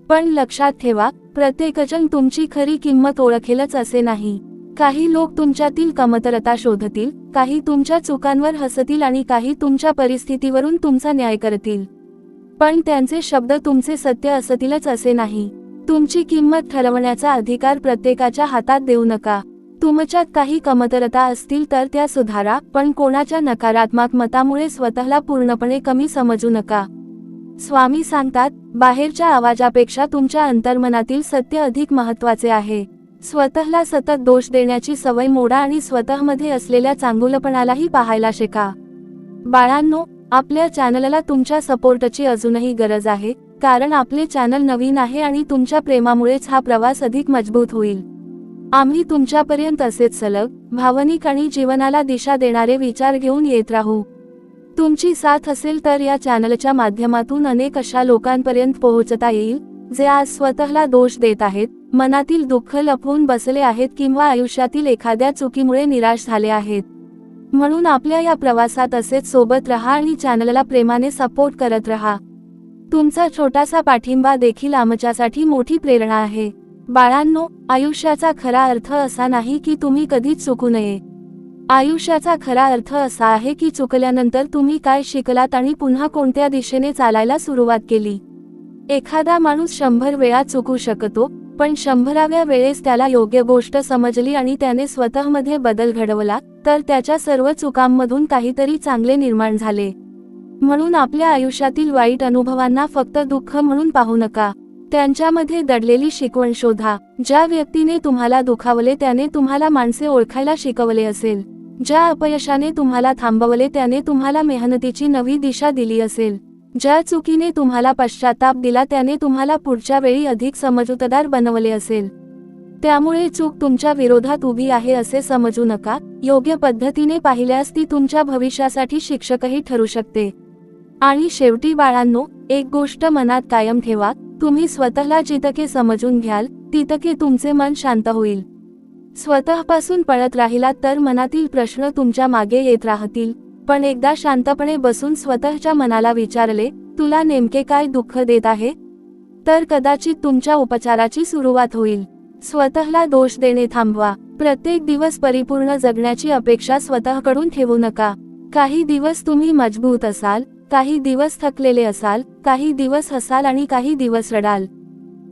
पण लक्षात ठेवा, प्रत्येकजण तुमची खरी किंमत ओळखेलच असे नाही. काही लोक तुमच्यातील कमतरता शोधतील, काही तुमच्या चुकांवर हसतील आणि काही तुमच्या परिस्थितीवरून तुमचा न्याय करतील. पण त्यांचे शब्द तुमचे सत्य असतीलच असे नाही. तुमची किंमत ठरवण्याचा अधिकार प्रत्येकाच्या हातात देऊ नका. तुमच्यात काही कमतरता असतील तर त्या सुधारा, पण कोणाच्या नकारात्मक मतामुळे स्वतःला पूर्णपणे कमी समजू नका. स्वामी सांगतात, बाहेरच्या आवाजापेक्षा तुमच्या अंतर्मनातील सत्य अधिक महत्त्वाचे आहे. स्वतःला सतत दोष देण्याची सवय मोडा आणि स्वतःमध्ये असलेल्या चांगुलपणालाही पाहायला शिका. बाळांनो, आपल्या चॅनलला तुमच्या सपोर्टची अजूनही गरज आहे, कारण आपले चॅनल नवीन आहे आणि तुमच्या प्रेमामुळेच हा प्रवास अधिक मजबूत होईल. आम्ही तुमच्यापर्यंत असेच सलग, भावनिक आणि जीवनाला दिशा देणारे विचार घेऊन येत राहू. तुमची साथ असेल तर या चॅनलच्या माध्यमातून अनेक अशा लोकांपर्यंत पोहोचता येईल, जे आज स्वतःला दोष देत आहेत, मनातील दुःख लपवून बसले आहेत किंवा आयुष्यातील एखाद्या चुकीमुळे निराश झाले आहेत. म्हणून आपल्या या प्रवासात असेच सोबत रहा आणि चॅनलला प्रेमाने सपोर्ट करत रहा. तुमचा छोटासा पाठिंबा देखील आमच्यासाठी मोठी प्रेरणा आहे. बाळांनो, आयुष्याचा खरा अर्थ असा नाही की तुम्ही कधीच चुकू नये. आयुष्याचा खरा अर्थ असा आहे की चुकल्यानंतर तुम्ही काय शिकलात आणि पुन्हा कोणत्या दिशेने चालायला सुरुवात केली. एखादा माणूस 100 वेळा चुकू शकतो, पण 100व्या वेळेस त्याला योग्य गोष्ट समजली आणि त्याने स्वतःमध्ये बदल घडवला तर त्याच्या सर्व चुकांमधून काहीतरी चांगले निर्माण झाले. म्हणून आपल्या आयुष्यातील वाईट अनुभवांना फक्त दुःख म्हणून पाहू नका, त्यांच्यामध्ये दडलेली शिकवण शोधा. ज्या व्यक्तीने तुम्हाला दुखावले त्याने तुम्हाला माणसे ओळखायला शिकवले असेल. ज्या अपयशाने तुम्हाला थांबवले त्याने तुम्हाला मेहनतीची नवी दिशा दिली असेल. ज्या चुकीने तुम्हाला पश्चाताप दिला त्याने तुम्हाला पुढच्या वेळी अधिक समजूतदार बनवले असेल. त्यामुळे चूक तुमच्या विरोधात उभी आहे असे समजू नका, योग्य पद्धतीने पाहिल्यास ती तुमच्या भविष्यासाठी शिक्षकही ठरू शकते. आणि शेवटी बाळांनो, एक गोष्ट मनात कायम ठेवा, तुम्ही स्वतःला जितके समजून घ्याल तितके तुमचे मन शांत होईल. स्वतःपासून पळत राहिलात तर मनातील प्रश्न तुमच्या मागे येत राहतील. पण एकदा शांतपणे बसून स्वतःच्या मनाला विचारले, तुला नेमके काय दुःख देत आहे, तर कदाचित तुमच्या उपचाराची सुरुवात होईल. स्वतःला दोष देणे थांबवा. प्रत्येक दिवस परिपूर्ण जगण्याची अपेक्षा स्वतःकडून ठेवू नका. काही दिवस तुम्ही मजबूत असाल, काही दिवस थकलेले असाल, काही दिवस हसाल आणि काही दिवस रडाल.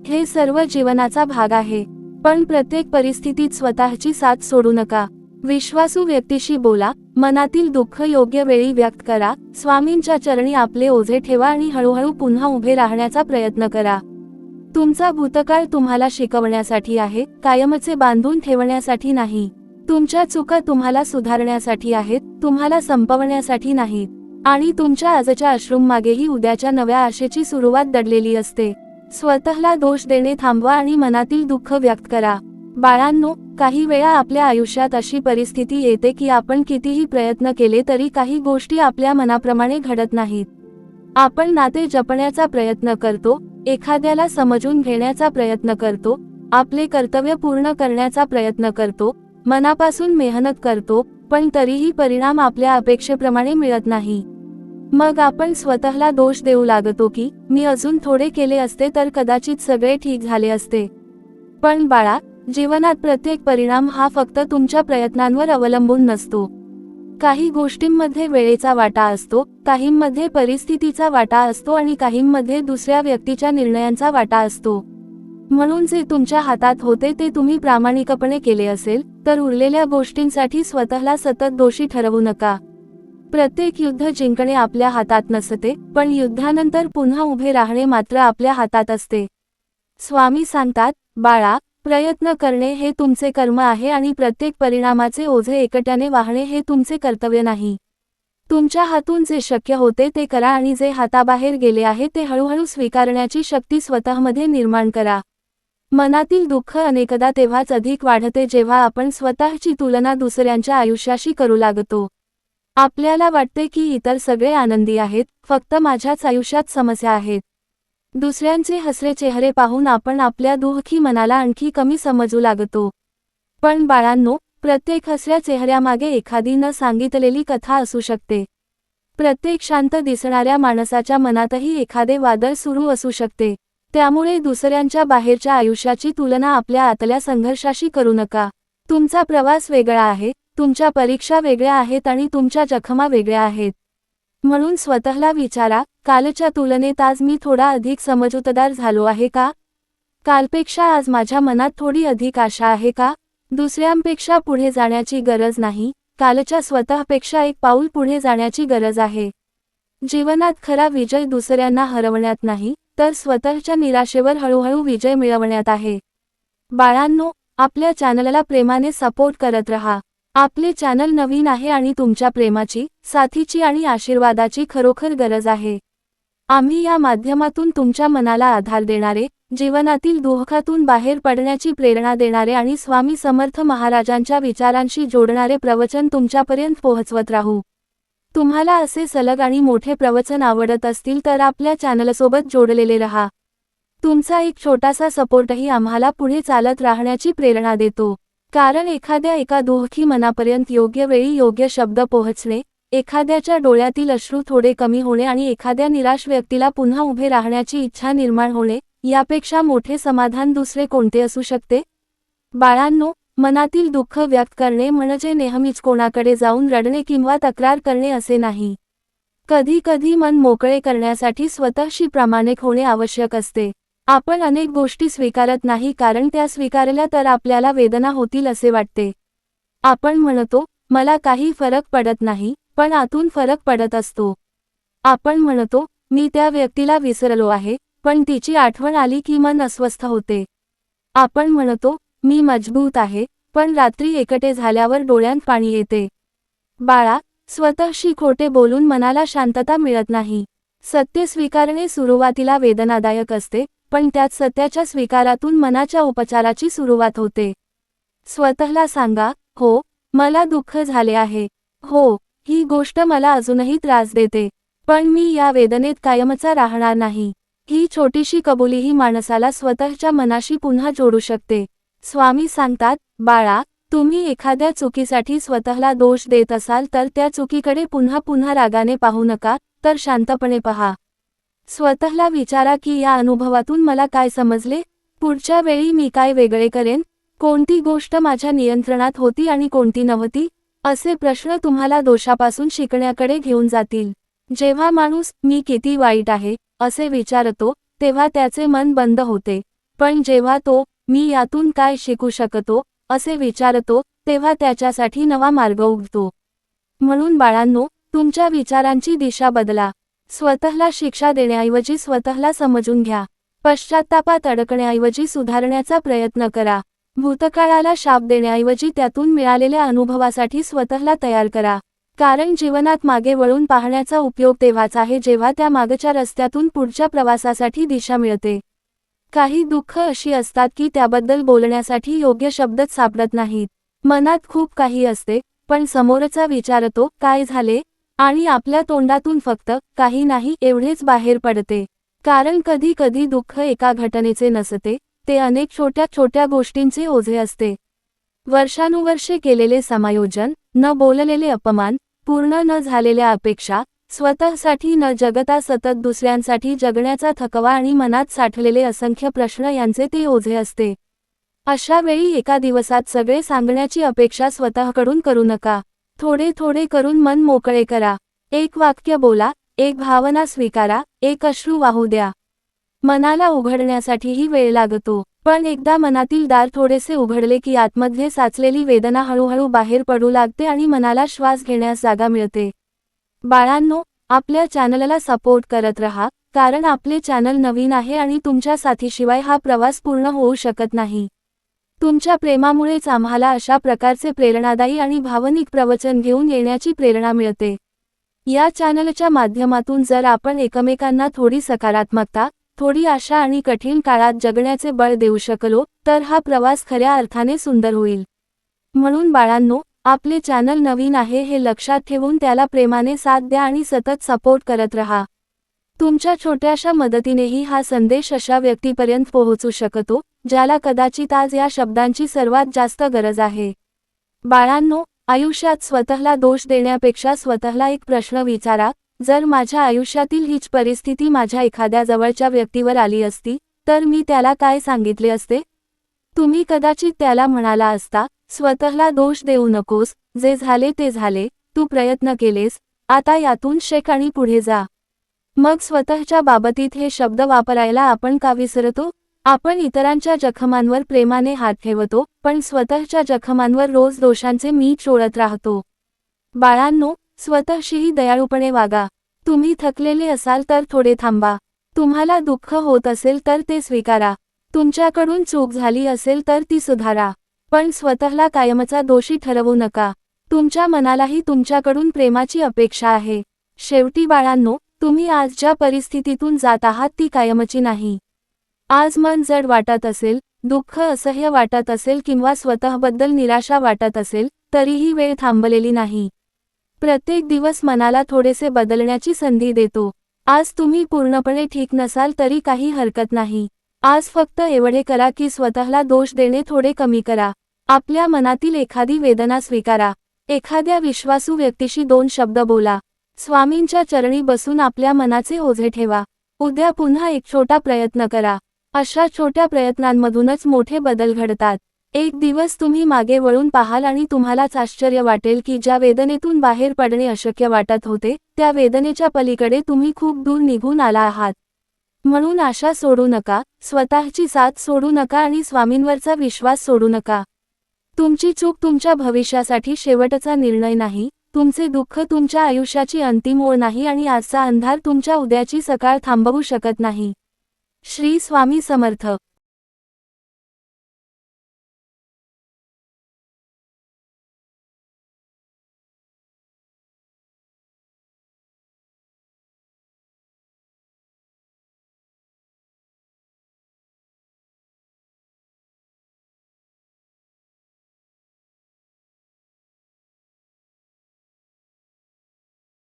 हे सर्व जीवनाचा भाग आहे. पण प्रत्येक परिस्थितीत स्वतःची साथ सोडू नका. विश्वासू व्यक्तीशी बोला, मनातील दुःख योग्य वेळी व्यक्त करा, स्वामींच्या चरणी आपले ओझे ठेवा आणि हळूहळू पुन्हा उभे राहण्याचा प्रयत्न करा. तुमचा भूतकाळ तुम्हाला शिकवण्यासाठी आहे, कायमचे बांधून ठेवण्यासाठी नाही. तुमच्या चुका तुम्हाला सुधारण्यासाठी आहेत, तुम्हाला संपवण्यासाठी नाहीत. आणि तुमच्या आजच्या अश्रूंमागेही उद्याच्या नव्या आशेची सुरुवात दडलेली असते. स्वतःला दोष देणे थांबवा आणि मनातील दुःख व्यक्त करा. बाळांनो, काही वेळा आपल्या आयुष्यात अशी परिस्थिती येते की आपण कितीही प्रयत्न केले तरी काही गोष्टी आपल्या मनाप्रमाणे घडत नाहीत. आपण नाते जपण्याचा प्रयत्न करतो, एखाद्याला समजून घेण्याचा प्रयत्न करतो, आपले कर्तव्य पूर्ण करण्याचा प्रयत्न करतो, मनापासून मेहनत करतो, पण तरीही परिणाम आपल्या अपेक्षेप्रमाणे मिळत नाही. मग आपण स्वतःला दोष देऊ लागतो की मी अजून थोडे केले असते तर कदाचित सगळे ठीक झाले असते. पण बाळा, जीवनात प्रत्येक परिणाम हा फक्त तुमच्या प्रयत्नांवर अवलंबून नसतो. काही गोष्टींमध्ये वेळेचा वाटा असतो, काहींमध्ये परिस्थितीचा वाटा असतो आणि काहींमध्ये दुसऱ्या व्यक्तीच्या निर्णयांचा वाटा असतो. म्हणून जे तुमच्या हातात होते ते तुम्ही प्रामाणिकपणे केले असेल तर उरलेल्या गोष्टींसाठी स्वतःला सतत दोषी ठरवू नका. प्रत्येक युद्ध जिंकणे आपल्या हातात नसते, पण युद्धानंतर पुन्हा उभे राहणे मात्र आपल्या हातात असते. स्वामी सांगतात, बाळा, प्रयत्न करणे हे तुमचे कर्म आहे आणि प्रत्येक परिणामाचे ओझे एकट्याने वाहणे हे तुमचे कर्तव्य नाही. तुमच्या हातून जे शक्य होते ते करा आणि जे हाताबाहेर गेले आहे ते हळूहळू स्वीकारण्याची शक्ती स्वतःमध्ये निर्माण करा. मनातील दुःख अनेकदा तेव्हाच अधिक वाढते जेव्हा आपण स्वतःची तुलना दुसऱ्यांच्या आयुष्याशी करू लागतो. आपल्याला वाटते की इतर सगळे आनंदी आहेत, फक्त माझ्याच आयुष्यात समस्या आहेत. दुसऱ्यांचे हसरे चेहरे पाहून आपण आपल्या दुःखी मनाला आणखी कमी समजू लागतो. पण बाळांनो, प्रत्येक हसऱ्या चेहऱ्यामागे एखादी न सांगितलेली कथा असू शकते. प्रत्येक शांत दिसणाऱ्या माणसाच्या मनातही एखादे वादळ सुरू असू शकते. त्यामुळे दुसऱ्यांच्या बाहेरच्या आयुष्याची तुलना आपल्या आतल्या संघर्षाशी करू नका. तुमचा प्रवास वेगळा आहे, तुमच्या परीक्षा वेगळ्या आहेत आणि तुमच्या जखमा वेगळ्या आहेत. म्हणून स्वतःला विचारा, कालच्या तुलनेत आज मी थोडा अधिक समजूतदार झालो आहे का? कालपेक्षा आज माझ्या मनात थोडी अधिक आशा आहे का? दुसऱ्यांपेक्षा पुढे जाण्याची गरज नाही, कालच्या स्वतःपेक्षा एक पाऊल पुढे जाण्याची गरज आहे. जीवनात खरा विजय दुसऱ्यांना हरवण्यात नाही, तर स्वतःच्या निराशेवर हळूहळू विजय मिळवण्यात आहे. बाळांनो, आपल्या चॅनलला प्रेमाने सपोर्ट करत रहा. आपले चॅनल नवीन आहे आणि तुमच्या प्रेमाची, साथीची आणि आशीर्वादाची खरोखर गरज आहे. आम्ही या माध्यमातून तुमच्या मनाला आधार देणारे, जीवनातील दुःखातून बाहेर पडण्याची प्रेरणा देणारे आणि स्वामी समर्थ महाराजांच्या विचारांशी जोडणारे प्रवचन तुमच्यापर्यंत पोहोचवत राहू. तुम्हाला असे सलग आणि मोठे प्रवचन आवडत असतील तर आपल्या चॅनलसोबत जोडलेले रहा. तुमचा एक छोटासा सपोर्टही आम्हाला पुढे चालत राहण्याची प्रेरणा देतो. कारण एका दुःखी मनापर्यंत योग्य वेळी योग्य शब्द पोहोचणे, एखाद्याच्या डोळ्यातील अश्रू थोडे कमी होणे आणि एखाद्या निराश व्यक्तीला पुन्हा उभे राहण्याची इच्छा निर्माण होणे, यापेक्षा मोठे समाधान दुसरे कोणते असू शकते? बाळांनो, मनातील दुःख व्यक्त करणे म्हणजे नेहमीच कोणाकडे जाऊन रडणे किंवा तक्रार करणे असे नाही. कधी कधी मन मोकळे करण्यासाठी स्वतःशी प्रामाणिक होणे आवश्यक असते. आपण अनेक गोष्टी स्वीकारत नाही कारण त्या स्वीकारल्या तर आपल्याला वेदना होतील असे वाटते. आपण म्हणतो, मला काही फरक पडत नाही, पण आतून फरक पडत असतो. आपण म्हणतो, मी त्या व्यक्तीला विसरलो आहे, पण तिची आठवण आली की मन अस्वस्थ होते. आपण म्हणतो, मी मजबूत आहे, पण रात्री एकटे झाल्यावर डोळ्यात पाणी येते. बाळा, स्वतःशी खोटे बोलून मनाला शांतता मिळत नाही. सत्य स्वीकारणे सुरुवातीला वेदनादायक असते, पण त्यात सत्याच्या स्वीकारातून मनाच्या उपचाराची सुरुवात होते. स्वतःला सांगा, हो, मला दुःख झाले आहे. हो, ही गोष्ट मला अजूनही त्रास देते. पण मी या वेदनेत कायमचा राहणार नाही. ही छोटीशी कबुलीही माणसाला स्वतःच्या मनाशी पुन्हा जोडू शकते. स्वामी सांगतात, बाळा, तुम्ही एखाद्या चुकीसाठी स्वतःला दोष देत असाल तर त्या चुकीकडे पुन्हा पुन्हा रागाने पाहू नका, तर शांतपणे पहा. स्वतःला विचारा की या अनुभवातून मला काय समजले? पुढच्या वेळी मी काय वेगळे करेन? कोणती गोष्ट माझ्या नियंत्रणात होती आणि कोणती नव्हती? असे प्रश्न तुम्हाला दोषापासून शिकण्याकडे घेऊन जातील. जेव्हा माणूस मी किती वाईट आहे असे विचारतो, तेव्हा त्याचे मन बंद होते. पण जेव्हा तो मी यातून काय शिकू शकतो असे विचारतो, तेव्हा त्याच्यासाठी नवा मार्ग उघडतो. म्हणून बाळांनो, तुमच्या विचारांची दिशा बदला. स्वतःला शिक्षा देण्याऐवजी स्वतःला समजून घ्या. पश्चात्तापात अडकण्याऐवजी सुधारण्याचा प्रयत्न करा. भूतकाळाला शाप देण्याऐवजी त्यातून मिळालेल्या अनुभवासाठी स्वतःला तयार करा. कारण जीवनात मागे वळून पाहण्याचा उपयोग तेव्हाच आहे जेव्हा त्या मागच्या रस्त्यातून पुढच्या प्रवासासाठी दिशा मिळते. काही दुःख अशी असतात की त्याबद्दल बोलण्यासाठी योग्य शब्दच सापडत नाहीत. मनात खूप काही असते, पण समोरचा विचारतो, काय झाले? आणि आपल्या तोंडातून फक्त काही नाही एवढेच बाहेर पडते. कारण कधी कधी दुःख एका घटनेचे नसते, ते अनेक छोट्या छोट्या गोष्टींचे ओझे असते. वर्षानुवर्षे केलेले समायोजन, न बोललेले अपमान, पूर्ण न झालेल्या अपेक्षा, स्वतःसाठी न जगता सतत दुसऱ्यांसाठी जगण्याचा थकवा आणि मनात साठलेले असंख्य प्रश्न यांचे ते ओझे असते. अशा वेळी एका दिवसात सगळे सांगण्याची अपेक्षा स्वतःकडून करू नका. थोडे थोडे करून मन मोकळे करा. एक वाक्य बोला, एक भावना स्वीकारा, एक अश्रू वाहू द्या. मनाला उघडण्यासाठीही वेळ लागतो, पण एकदा मनातील दार थोडेसे उघडले की आतमध्ये साचलेली वेदना हळूहळू बाहेर पडू लागते आणि मनाला श्वास घेण्यास जागा मिळते. बाळांनो, आपल्या चॅनलला सपोर्ट करत रहा, कारण आपले चॅनल नवीन आहे आणि तुमच्या साथीशिवाय हा प्रवास पूर्ण होऊ शकत नाही. तुमच्या प्रेमामुळेच आम्हाला अशा प्रकारचे प्रेरणादायी आणि भावनिक प्रवचन घेऊन येण्याची प्रेरणा मिळते. या चॅनलच्या माध्यमातून जर आपण एकमेकांना थोडी सकारात्मकता, थोडी आशा आणि कठीण काळात जगण्याचे बळ देऊ शकलो, तर हा प्रवास खऱ्या अर्थाने सुंदर होईल. म्हणून बाळांनो, आपले चॅनल नवीन आहे हे लक्षात ठेवून त्याला प्रेमाने साथ द्या आणि सतत सपोर्ट करत रहा. तुमच्या छोट्याशा मदतीनेही हा संदेश अशा व्यक्तीपर्यंत पोहोचू शकतो, ज्याला कदाचित आज या शब्दांची सर्वात जास्त गरज आहे. बाळांनो, आयुष्यात स्वतःला दोष देण्यापेक्षा स्वतःला एक प्रश्न विचारा, जर माझ्या आयुष्यातील हीच परिस्थिती माझ्या एखाद्या जवळच्या व्यक्तीवर आली असती, तर मी त्याला काय सांगितले असते? तुम्ही कदाचित त्याला म्हणाला असता, स्वतःला दोष देऊ नकोस, जे झाले ते झाले, तू प्रयत्न केलेस, आता यातून शिक आणि पुढे जा. मग स्वतःच्या बाबतीत हे शब्द वापरायला आपण का विसरतो? आपण इतरांच्या जखमांवर प्रेमाने हात ठेवतो, पण स्वतःच्या जखमांवर रोज दोषांचे मीठ चोळत राहतो. बाळांनो, स्वतःशीही दयाळूपणे वागा. तुम्ही थकलेले असाल तर थोडे थांबा. तुम्हाला दुःख होत असेल तर ते स्वीकारा. तुमच्याकडून चूक झाली असेल तर ती सुधारा. पण स्वतःला कायमचा दोषी ठरवू नका. तुमच्या मनालाही तुमच्याकडून प्रेमाची अपेक्षा आहे. शेवटी बाळांनो, तुम्ही आज ज्या परिस्थितीतून जात आहात ती कायमची नाही. आज मन जड वाटत असेल, दुःख असह्य वाटत असेल किंवा स्वतःबद्दल निराशा वाटत असेल, तरीही वेळ थांबलेली नाही. प्रत्येक दिवस मनाला थोडेसे बदलण्याची संधी देतो. आज तुम्ही पूर्णपणे ठीक नसाल तरी काही हरकत नाही. आज फक्त एवढे करा की स्वतःला दोष देणे थोडे कमी करा. आपल्या मनातील एखादी वेदना स्वीकारा. एखाद्या विश्वासू व्यक्तीशी 2 शब्द बोला. स्वामींच्या चरणी बसून आपल्या मनाचे ओझे ठेवा. उद्या पुन्हा एक छोटा प्रयत्न करा. अशा छोट्या प्रयत्नांमधूनच मोठे बदल घडतात. एक दिवस तुम्ही मागे वळून पाहाल आणि तुम्हालाच आश्चर्य वाटेल की ज्या वेदनेतून बाहेर पडणे अशक्य वाटत होते, त्या वेदनेच्या पलीकडे तुम्ही खूप दूर निघून आला आहात. म्हणून आशा सोडू नका, स्वतःची साथ सोडू नका आणि स्वामींवरचा विश्वास सोडू नका. तुमची चूक तुमच्या भविष्यासाठी शेवटचा निर्णय नाही, तुमचे दुःख तुमच्या आयुष्याची अंतिम ओळ नाही आणि आजचा अंधार तुमच्या उद्याची सकाळ थांबवू शकत नाही. श्री स्वामी समर्थ.